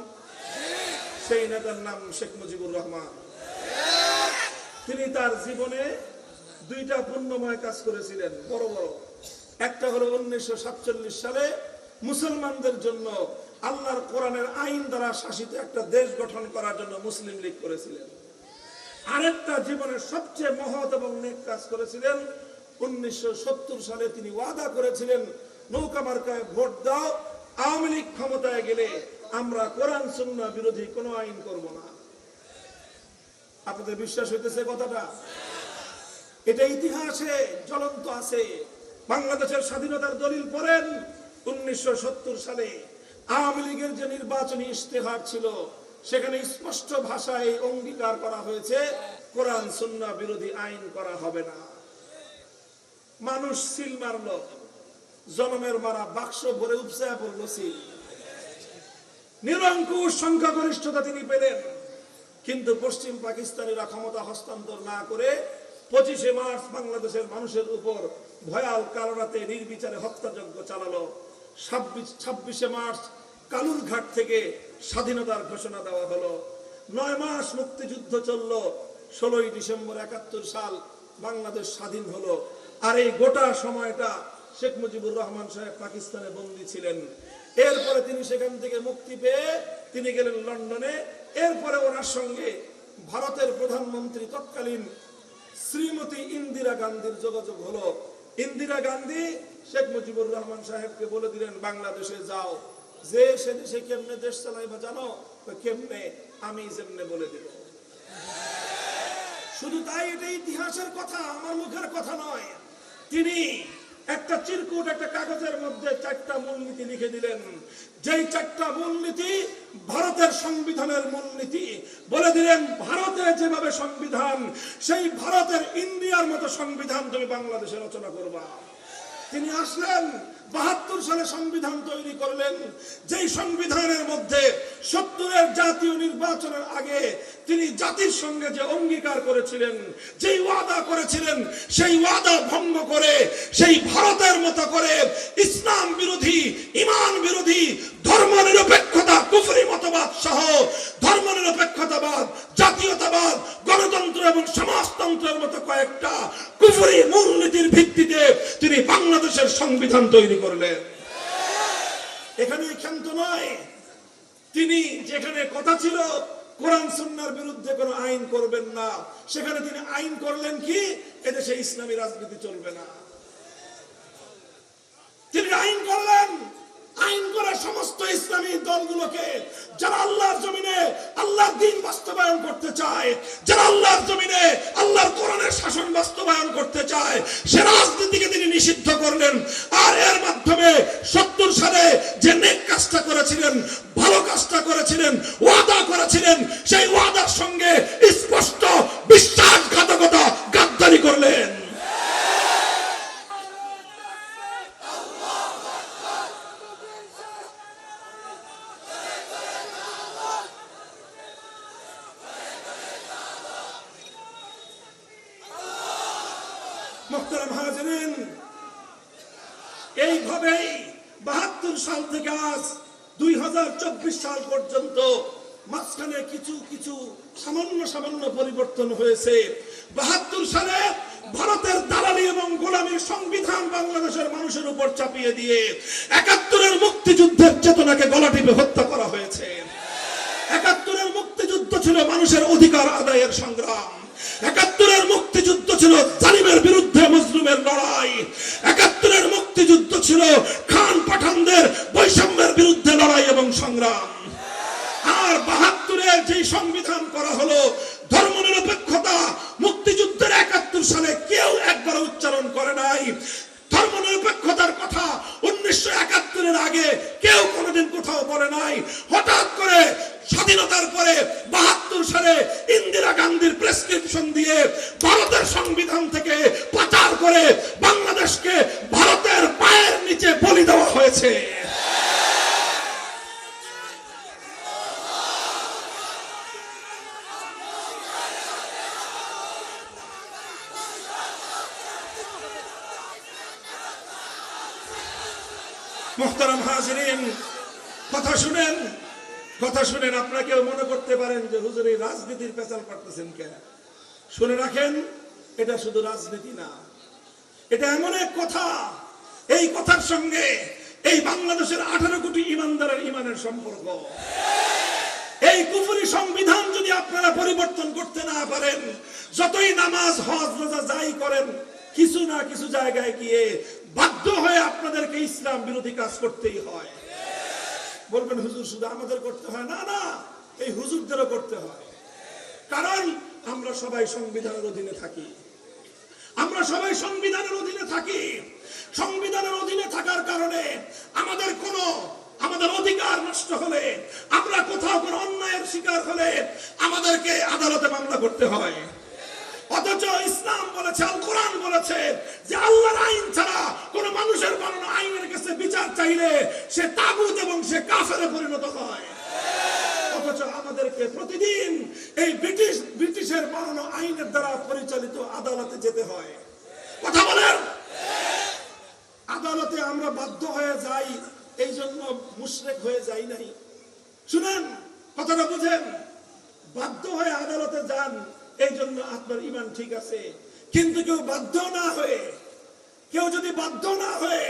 সেই নেতার নাম শেখ মুজিবুর রহমান। তিনি তার জীবনে দুইটা পুণ্যময় কাজ করেছিলেন বড় বড়। একটা হলো 1947 সালে মুসলমানদের জন্য আল্লাহর কোরআনের আইন দ্বারা শাসিত একটা দেশ গঠন করার জন্য মুসলিম লীগ করেছিলেন। আরেকটা জীবনের সবচেয়ে মহৎ এবং নেক কাজ করেছিলেন, 1970 সালে তিনি ওয়াদা করেছিলেন নৌকা মার্কায় ভোট দাও, আওয়ামী লীগ ক্ষমতায় গেলে আমরা কোরআন সুন্নাহ বিরোধী কোনো আইন করব না। আপনাদের বিশ্বাস হইতেছে কথাটা? এটা ইতিহাসে জ্বলন্ত আছে। বাংলাদেশের স্বাধীনতার দলিল পড়েন, 1970 সালে আওয়ামী লীগের যে নির্বাচনী ইশতেহার ছিল সেখানে স্পষ্ট ভাষায় অঙ্গীকার করা হয়েছে কোরআন সুন্নাহ বিরোধী আইন করা হবে না। মানুষ সিল মারল, জনমের মারা বাক্স ভরে উপসায়া পড়ল সিল। নিরঙ্কুশ সংখ্যাগরিষ্ঠতা তিনি পেলেন, কিন্তু পশ্চিম পাকিস্তানিরা ক্ষমতা হস্তান্তর না করে 25শে মার্চ বাংলাদেশের মানুষের উপর ভয়াল কালো রাতে নির্বিচারে হত্যাযজ্ঞ চালালো। 26শে মার্চ কালুরঘাট থেকে স্বাধীনতার ঘোষণা দেওয়া হলো। 9 মাস মুক্তিযুদ্ধ চলল। 16ই ডিসেম্বর 71 সাল বাংলাদেশ স্বাধীন হলো। আর এই গোটা সময়টা শেখ মুজিবুর রহমান সাহেব পাকিস্তানে বন্দী ছিলেন। এরপরে তিনি সেখান থেকে মুক্তি পেয়ে তিনি গেলেন লন্ডনে। এরপরে ওনার সঙ্গে ভারতের প্রধানমন্ত্রী তৎকালীন শ্রীমতী ইন্দিরা গান্ধীর যোগাযোগ হলো। ইন্দিরা গান্ধী শেখ মুজিবুর রহমান সাহেবকে বলে দিলেন বাংলাদেশে যাও, যে সে দেশে কেমনে দেশ চালাইবা জানো? কেমনে? আমি যেমনে বলে দিব। শুধু তাই, এটা ইতিহাসের কথা, আমার মুখের কথা নয়। তিনি একটা চিরকুট একটা কাগজের মধ্যে 4টা মূলনীতি লিখে দিলেন, যেই 4টা মূলনীতি ভারতের সংবিধানের মূলনীতি। বলে দিলেন ভারতে যেভাবে সংবিধান, সেই ভারতের ইন্ডিয়ার মতো সংবিধান তুমি বাংলাদেশে রচনা করবা। তিনি আসলেন 72 সালে সংবিধান তৈরি করলেন, যেই সংবিধানের মধ্যে 70-এর জাতীয় নির্বাচনের আগে তিনি জাতির সঙ্গে যে অঙ্গীকার করেছিলেন, যেই ওয়াদা করেছিলেন, সেই ওয়াদা ভঙ্গ করে সেই ভারতের মতো করে ইসলাম বিরোধী, ঈমান বিরোধী, ধর্মনিরপেক্ষতা, কুফরি মতবাদ সহ ধর্মনিরপেক্ষতাবাদ, জাতীয়তাবাদ, গণতন্ত্র এবং সমাজতন্ত্রের মতো কয়েকটা কুফরি মূলনীতির ভিত্তিতে তিনি বাংলাদেশের সংবিধান তৈরি করলেন। এখানে ক্ষান্ত নয়, তিনি যেখানে কথা ছিল কোরআন সুন্নাহর বিরুদ্ধে কোনো আইন করবেন না, সেখানে তিনি আইন করলেন কি এদেশে ইসলামী রাজনীতি চলবে না। তিনি আইন করলেন, আইন করে সমস্ত ইসলামী দলগুলোকে যারা আল্লাহর জমিনে আল্লাহর দ্বীন বাস্তবায়ন করতে চায়, যারা আল্লাহর জমিনে আল্লাহর কোরআনের শাসন বাস্তবায়ন করতে চায়, সে রাজনীতিকে তিনি নিষিদ্ধ করলেন। আর এর মাধ্যমে 70 সালে যে নেক কাজটা করেছিলেন, ভালো কাজটা করেছিলেন, ওয়াদা করেছিলেন, সেই ওয়াদার সঙ্গে স্পষ্ট বিশ্বাসঘাতকতা, গাদ্দারি করলেন। মুহতারাম হাজিরিন, এইভাবেই 72 সাল থেকে আজ 2024 সাল পর্যন্ত মাঝখানে কিছু সামান্য পরিবর্তন হয়েছে। 72 সালে ভারতের দালালি এবং গোলামীর সংবিধান বাংলাদেশের মানুষের উপর চাপিয়ে দিয়ে 71-এর মুক্তিযুদ্ধের চেতনাকে গলা টিপে হত্যা করা হয়েছে। 71-এর মুক্তিযুদ্ধ ছিল মানুষের অধিকার আদায়ের সংগ্রাম। 71-এর মুক্তিযুদ্ধ ছিল জালিমের বিরুদ্ধে মজলুমের লড়াই। 71-এর মুক্তিযুদ্ধ ছিল খান পাঠানদের বৈষম্যের বিরুদ্ধে লড়াই এবং সংগ্রাম। আর 72-এর যে সংবিধান করা হলো, ধর্মনিরপেক্ষতা, মুক্তিযুদ্ধের 71 সালে কেউ একবার উচ্চারণ করে নাই। ধর্মনিরপেক্ষতার কথা 1971-এর আগে কেউ কোনোদিন কোথাও বলে নাই। হঠাৎ করে স্বাধীনতার পরে 72 সালে ইন্দিরা গান্ধীর প্রেসক্রিপশন দিয়ে ভারতের সংবিধান থেকে পাচার করে বাংলাদেশকে ভারতের পায়ের নিচে বলি দেওয়া হয়েছে। মুহতারাম হাজিরিন, কথা শুনেন। আপনারা কেউ মনে করতে পারেন যে হুজুর এই রাজনীতির পেছাল পারতেছেন কেন? শুনে রাখেন, এটা শুধু রাজনীতি না, এটা এমন এক কথা, এই কথার সঙ্গে এই বাংলাদেশের 18 কোটি ইমানদারের ইমানের সম্পর্ক। এই কুফরি সংবিধান যদি আপনারা পরিবর্তন করতে না পারেন, যতই নামাজ হজ রোজা যাই করেন, কিছু না কিছু জায়গায় গিয়ে বাধ্য হয়ে আপনাদেরকে ইসলাম বিরোধী কাজ করতেই হয়। বলবেন হুজুর শুধু আমাদের করতে হয়? না না, এই হুজুরদেরও করতে হয়। কারণ আমরা সবাই সংবিধানের অধীনে থাকি। সংবিধানের অধীনে থাকার কারণে আমাদের অধিকার নষ্ট হলে, আমরা কোথাও কোনো অন্যায়ের শিকার হলে আমাদেরকে আদালতে মামলা করতে হয়। অথচ ইসলাম বলেছে, আল কোরআন বলেছে যে আল্লাহর আইন ছাড়া কোন মানুষের বানানো আইনের কাছে বিচার চাইলে সে তাগুত এবং সে কাফেরে পরিণত হয়। অথচ আমাদেরকে প্রতিদিন এই ব্রিটিশের বানানো আইনের দ্বারা পরিচালিত আদালতে যেতে হয়। কথা বলেন, আদালতে আমরা বাধ্য হয়ে যাই, এই জন্য মুশরিক হয়ে যাই নাই। শুনেন, কথাটা বুঝেন, বাধ্য হয়ে আদালতে যান, এই জন্য আপনার ঈমান ঠিক আছে। কিন্তু কেউ যদি বাধ্য না হয়ে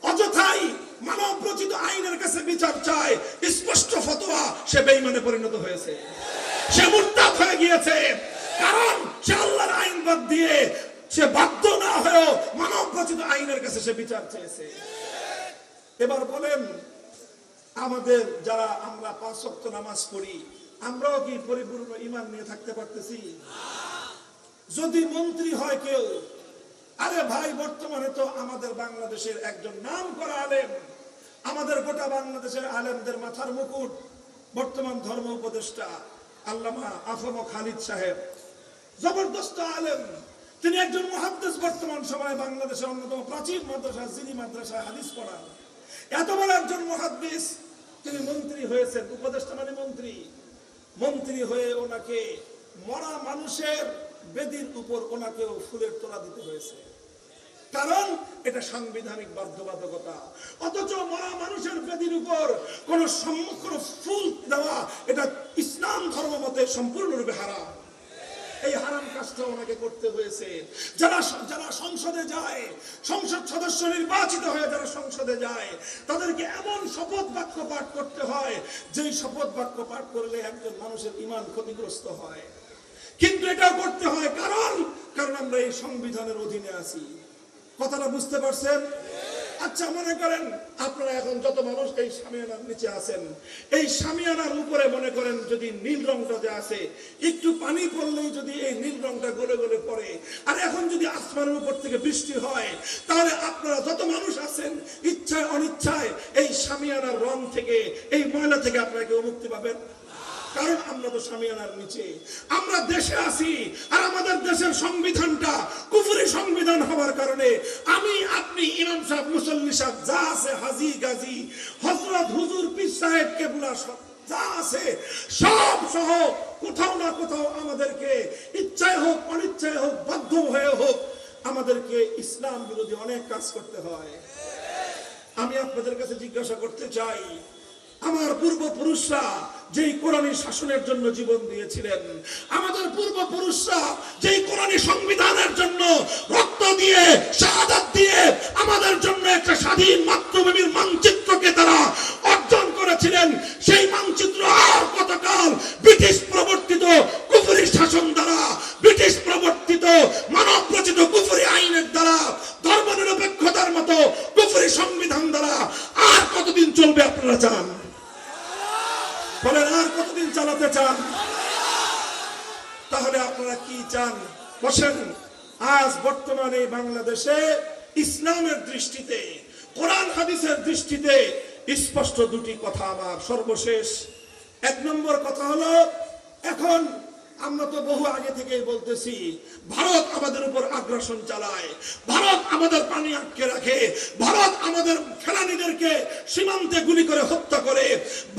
অযথাই মানব রচিত আইনের কাছে বিচার চায়, স্পষ্ট ফতোয়া, সে বেঈমানে পরিণত হয়েছে, সে মুরতাদ হয়ে গিয়েছে। কারণ সে আল্লাহর আইন বাদ দিয়ে সে বাধ্য না হয়েও মানব রচিত আইনের কাছে সে বিচার চেয়েছে। এবার বলেন, আমাদের যারা আমরা 5 ওয়াক্ত নামাজ পড়ি, আমরাও কি পরিপূর্ণ ঈমান নিয়ে থাকতে পারতেছি? যদি মন্ত্রী হয় কেউ, আরে ভাই, বর্তমানে তো আমাদের বাংলাদেশের একজন নাম করা আলেম, আমাদের গোটা বাংলাদেশের আলেমদের মাথার মুকুট, বর্তমান ধর্ম উপদেষ্টা আল্লামা আফম খালিদ সাহেব, জবরদস্ত আলেম। তিনি একজন মুহাদ্দিস, বর্তমান সময়ে বাংলাদেশের অন্যতম প্রাচীন মাদ্রাসা জিনি মাদ্রাসায় হাদিস পড়ান। এত বড় একজন মুহাদ্দিস, তিনি মন্ত্রী হয়েছেন। উপদেষ্টা মানে মন্ত্রী হয়ে ওনাকে মরা মানুষের বেদির উপর ওনাকেও ফুলের তোড়া দিতে হয়েছে। কারণ এটা সাংবিধানিক বাধ্যবাধকতা। অথচ মরা মানুষের বেদির উপর কোন ফুল দেওয়া, এটা ইসলাম ধর্ম মতে সম্পূর্ণরূপে হারাম। এই হারাম কাজটা ওনাকে করতে হয়েছে। যারা সংসদে যায়, সংসদ সদস্য নির্বাচিত হয়ে যারা সংসদে যায়, তাদেরকে এমন শপথ বাক্য পাঠ করতে হয় যেই শপথ বাক্য পাঠ করলে একজন মানুষের ঈমান ক্ষতিগ্রস্ত হয়। কিন্তু এটা করতে হয় কারণ আমরা এই সংবিধানের অধীনে আছি। কথাটা বুঝতে পারছেন? আচ্ছা, মনে করেন আপনারা এখন যত মানুষ এই শামিয়ানার নিচে আছেন, এই শামিয়ানার উপরে মনে করেন যদি নীল রংটা যে আছে, একটু পানি পড়লেই যদি এই নীল রংটা গলে গলে পড়ে, আর এখন যদি আসমানের উপর থেকে বৃষ্টি হয়, তাহলে আপনারা যত মানুষ আছেন ইচ্ছায় অনিচ্ছায় এই শামিয়ানার রং থেকে, এই ময়লা থেকে আপনারা কেউ মুক্তি পাবেন? কারণ আমরা তো শামিয়ানার নিচে, আমরা দেশে আছি। আর আমাদের দেশের সংবিধানটা কুফরি সংবিধান হওয়ার কারণে আমি, আপনি, ইমাম সাহেব, মুসল্লি সাহেব, যা আছে, হাজি গাজী, হযরত, হুজুর, পীর সাহেব, কেবলা, যা আছে সব সহ কোথাও না কোথাও আমাদেরকে ইচ্ছায় হোক অনিচ্ছায় হোক, বাধ্য হয়ে হোক, আমাদেরকে ইসলাম বিরোধী অনেক কাজ করতে হয়। আমি আপনাদের কাছে জিজ্ঞাসা করতে চাই, আমার পূর্বপুরুষরা যেই কোরআনী শাসনের জন্য জীবন দিয়েছিলেন, আমাদের পূর্বপুরুষরা যেই কোরআনী সংবিধানের জন্য রক্ত দিয়ে, শাহাদাত দিয়ে আমাদের জন্য একটা স্বাধীন মাতৃভূমির মানচিত্রকে তারা অর্জন করেছিলেন, সেই মানচিত্র আর কতকাল ব্রিটিশ প্রবর্তিত কুফরি শাসন দ্বারা, ব্রিটিশ প্রবর্তিত মানব রচিত কুফরি আইনের দ্বারা, ধর্মনিরপেক্ষতার মতো কুফরি সংবিধান দ্বারা আর কতদিন চলবে আপনারা চান? বলেন, আর কতদিন চালাতে চান? তাহলে আপনারা কি চান? বসেন, আজ বর্তমানে বাংলাদেশে ইসলামের দৃষ্টিতে, কোরআন হাদিসের দৃষ্টিতে স্পষ্ট দুটি কথা আমার। সর্বশেষ 1 নম্বর কথা হলো, এখন আমরা তো বহু আগে থেকেই বলতেছি, ভারত আমাদের উপর আগ্রাসন চালায়, ভারত আমাদের পানি আটকে রাখে, ভারত আমাদের ফেলানীদেরকে সীমান্তে গুলি করে হত্যা করে,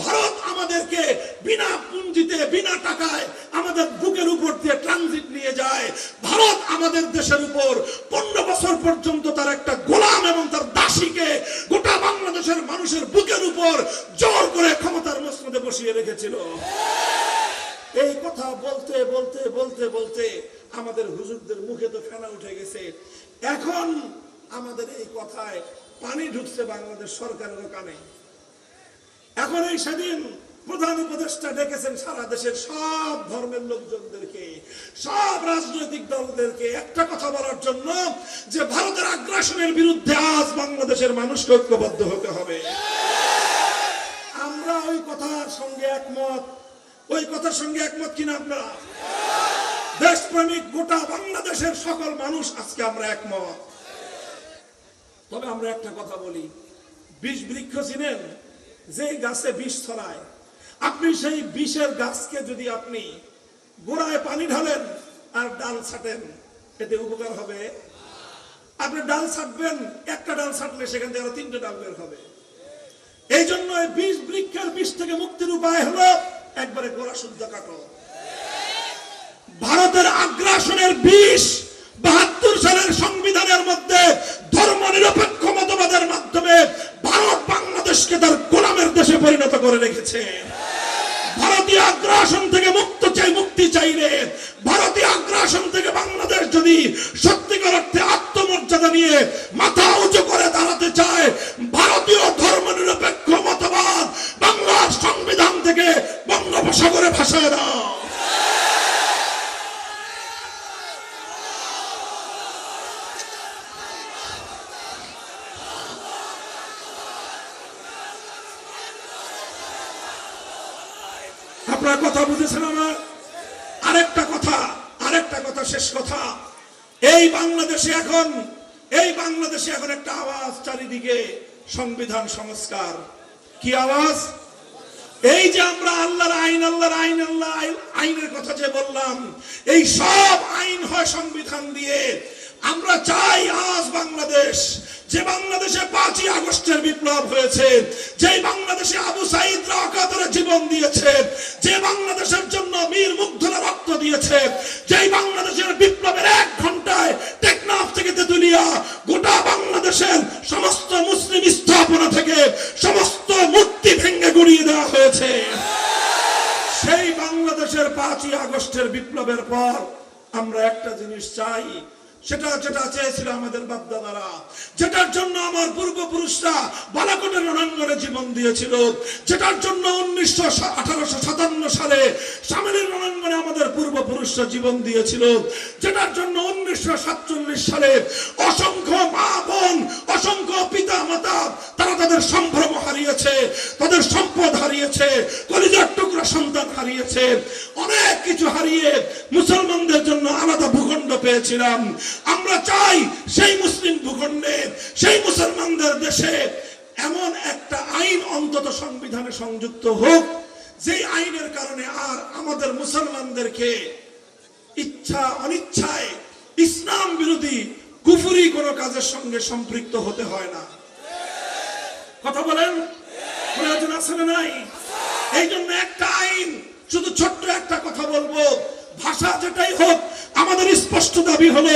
ভারত আমাদেরকে বিনা পুঁজিতে বিনা টাকায় আমাদের বুকের উপর দিয়ে ট্রানজিট নিয়ে যায়, ভারত আমাদের দেশের উপর 15 বছর পর্যন্ত তার একটা গোলাম এবং তার দাসীকে গোটা বাংলাদেশের মানুষের বুকের উপর জোর করে ক্ষমতার মসনদে বসিয়ে রেখেছিল। এই কথা বলতে বলতে বলতে বলতে আমাদের হুজুরদের মুখে তো ফেনা উঠে গেছে। এখন আমাদের এই কথায় পানি ঢুকছে বাংলাদেশ সরকারের কানে। এখন এই সেদিন প্রধান উপদেষ্টা ডেকেছেন সারা দেশের সব ধর্মের লোকজনদেরকে, সব রাজনৈতিক দলদেরকে একটা কথা বলার জন্য যে ভারতের আগ্রাসনের বিরুদ্ধে আজ বাংলাদেশের মানুষকে ঐক্যবদ্ধ হতে হবে। আমরা ওই কথার সঙ্গে একমত। ওই কথার সঙ্গে একমত কিনা আপনারা? দেশপ্রেমিক গোটা বাংলাদেশের সকল মানুষ আজকে আমরা একমত। তবে আমরা একটা কথা বলি, বিষ বৃক্ষ চিনেন? যে গাছে বিষ ছড়ায়, আপনি সেই বিষের গাছকে যদি আপনি গোড়ায় পানি ঢালেন আর ডাল ছাটেন, এতে উপকার হবে? আপনি ডাল ছাটবেন, একটা ডাল ছাটলে সেখান থেকে আরো 3টে ডাল বের হবে। এই জন্য এই বিষ বৃক্ষের বিষ থেকে মুক্তির উপায় হলো একবারে গোড়া শুদ্ধ কাটো। ভারতের আগ্রাসনের বিষ 72 সালের সংবিধানের মধ্যে ধর্ম নিরপেক্ষ মতবাদের মাধ্যমে ভারত বাংলাদেশকে তার গোলামের দেশে পরিণত করে রেখেছে। ভারতীয় আগ্রাসন থেকে মুক্তি চাইলে, ভারতীয় আগ্রাসন থেকে বাংলাদেশ যদি সত্যিকার অর্থে আত্মমর্যাদা নিয়ে মাথা উঁচু করে দাঁড়াতে চায়, ভারতীয় ধর্ম নিরপেক্ষ মতবাদ বাংলার সংবিধান থেকে বঙ্গোপসাগরে ভাসায় দাও। আপনার কথা বুঝেছেন আমার? আরেকটা কথা শেষ কথা, এই বাংলাদেশে এখন একটা আওয়াজ চারিদিকে, সংবিধান সংস্কার। কি আওয়াজ? এই যে আমরা আল্লাহর আইন আইনের কথা যে বললাম, এই সব আইন হয় সংবিধান দিয়ে। আমরা চাই আজ বাংলাদেশ, যে বাংলাদেশে 5ই আগস্টের বিপ্লব হয়েছে, যে বাংলাদেশে আবু সাঈদরা অকাতরে জীবন দিয়েছে, যে বাংলাদেশের জন্য মীর মুগ্ধরা রক্ত দিয়েছে, যে বাংলাদেশের বিপ্লবের 1 ঘন্টায় টেকনাফ থেকে তেতুলিয়া গোটা বাংলাদেশের সমস্ত মুসলিম স্থাপনা থেকে সমস্ত মূর্তি ভেঙে গুড়িয়ে দেওয়া হয়েছে, সেই বাংলাদেশের 5ই আগস্টের বিপ্লবের পর আমরা একটা জিনিস চাই, যেটা চেয়েছিল আমাদের বাপদাদারা, যেটার জন্য আমার পূর্বপুরুষরা বালাকোটের রণাঙ্গনে জীবন দিয়েছিল, যেটার জন্য 1857 সালে সামেলের রণাঙ্গনে আমাদের পূর্বপুরুষরা জীবন দিয়েছিল, যেটার জন্য 1947 সালে অসংখ্য মা বোন, অসংখ্য পিতা মাতা তারা তাদের সম্ভ্রম হারিয়েছে, তাদের সম্পদ হারিয়েছে, কলিজার টুকরা সন্তান হারিয়েছে, অনেক কিছু হারিয়ে মুসলমানদের জন্য আলাদা ভূখণ্ড পেয়েছিলাম। আমরা চাই সেই মুসলিম ভূখণ্ডে, সেই মুসলমানদের দেশে এমন একটা আইন অন্তত সংবিধানে সংযুক্ত হোক, যে আইনের কারণে আর আমাদের মুসলমানদেরকে ইচ্ছা অনিচ্ছায় ইসলাম বিরোধী কুফরি কোনো কাজের সঙ্গে সম্পৃক্ত হতে হয় না। কথা বলেন, প্রয়োজন আছে না নাই? এই জন্য একটা আইন, শুধু ছোট্ট একটা কথা বলবো, ভাষা যেটাই হোক, আমাদের স্পষ্ট দাবি হলো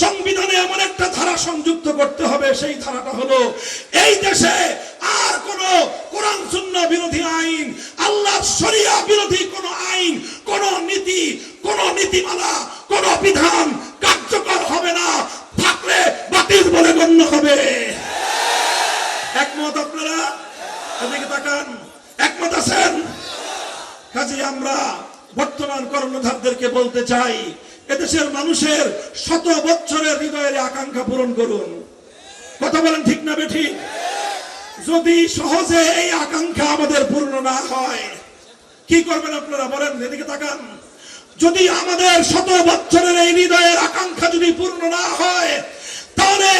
সংবিধানে এমন একটা ধারা সংযুক্ত করতে হবে, সেই ধারাটা হলো এই দেশে আর কোন কোরআন সুন্নাহ বিরোধী আইন, আল্লাহর শরিয়া বিরোধী কোন আইন, কোন নীতি, কোন নীতিমালা, কোন বিধান কার্যকর হবে না, থাকলে বাতিল বলে গণ্য হবে। একমত আপনারা? এদিকে তাকান, একমত আছেন? কাজে আমরা বর্তমান কর্ণধারদেরকে বলতে চাই, এদেশের মানুষের 100 বছরের হৃদয়ের আকাঙ্ক্ষা পূরণ করুন। কথা বলেন ঠিক না বেঠিক? যদি সহজে এই আকাঙ্ক্ষা আমাদের পূর্ণ না হয়, কি করবেন আপনারা বলেন? এদিকে তাকান। যদি আমাদের 100 বছরের এই হৃদয়ের আকাঙ্ক্ষা যদি পূর্ণ না হয়, তাহলে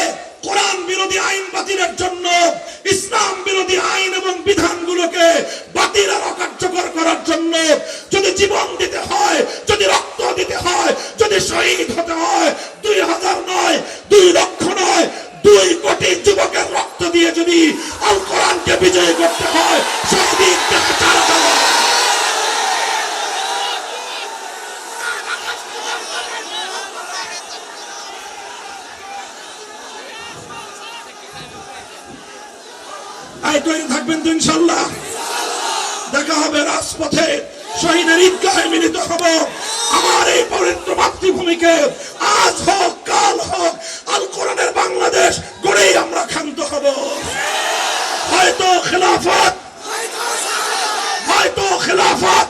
কোরআন বিরোধী আইন বাতিলের জন্য, ইসলাম বিরোধী আইন এবং বিধানগুলোকে বাতিল আর অকার্যকর করার জন্য যদি জীবন দিতে হয়, যদি রক্ত দিতে হয়, যদি শহীদ হতে হয়, 2000 নয়, 2 লক্ষ নয়, 2 কোটি যুবকের রক্ত দিয়ে যদি আল কোরআনকে বিজয় করতে হয়, শহীদ থেকে চারা দেওয়া। তৈরি থাকবেন তো ইনশাল্লাহ? দেখা হবে রাজপথে, শহীদের ঈদগাহে মিলিত হব। আমার এই পবিত্র মাতৃভূমিকে আজ হোক কাল হোক আল কোরআনের বাংলাদেশ গড়েই আমরা ক্ষান্ত হব। হয়তো খেলাফত, হয়তো খেলাফত,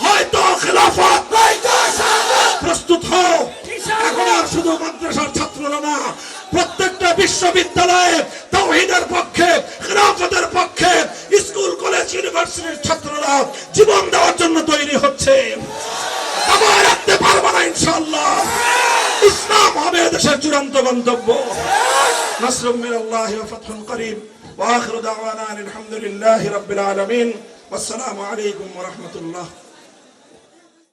হয়তো খেলাফত। প্রস্তুত হও। এখন আর শুধু মাদ্রাসার ছাত্ররা না, প্রত্যেকটা বিশ্ববিদ্যালয়ে তাওহীদের পক্ষে, খেলাফতের পক্ষে, স্কুল কলেজ ইউনিভার্সিটির ছাত্ররা জীবন দেওয়ার জন্য তৈরি হচ্ছে। দাবায় রাখতে পারবো না ইনশাআল্লাহ। ইসলাম হবে দেশের চূড়ান্ত গন্তব্য। নাসরুম মিনাল্লাহি ওয়া ফাতহুন করিম ওয়া আখিরু দাওয়ানা আলহামদুলিল্লাহি রাব্বিল আলামিন। ওয়াসসালামু আলাইকুম ওয়া রাহমাতুল্লাহ।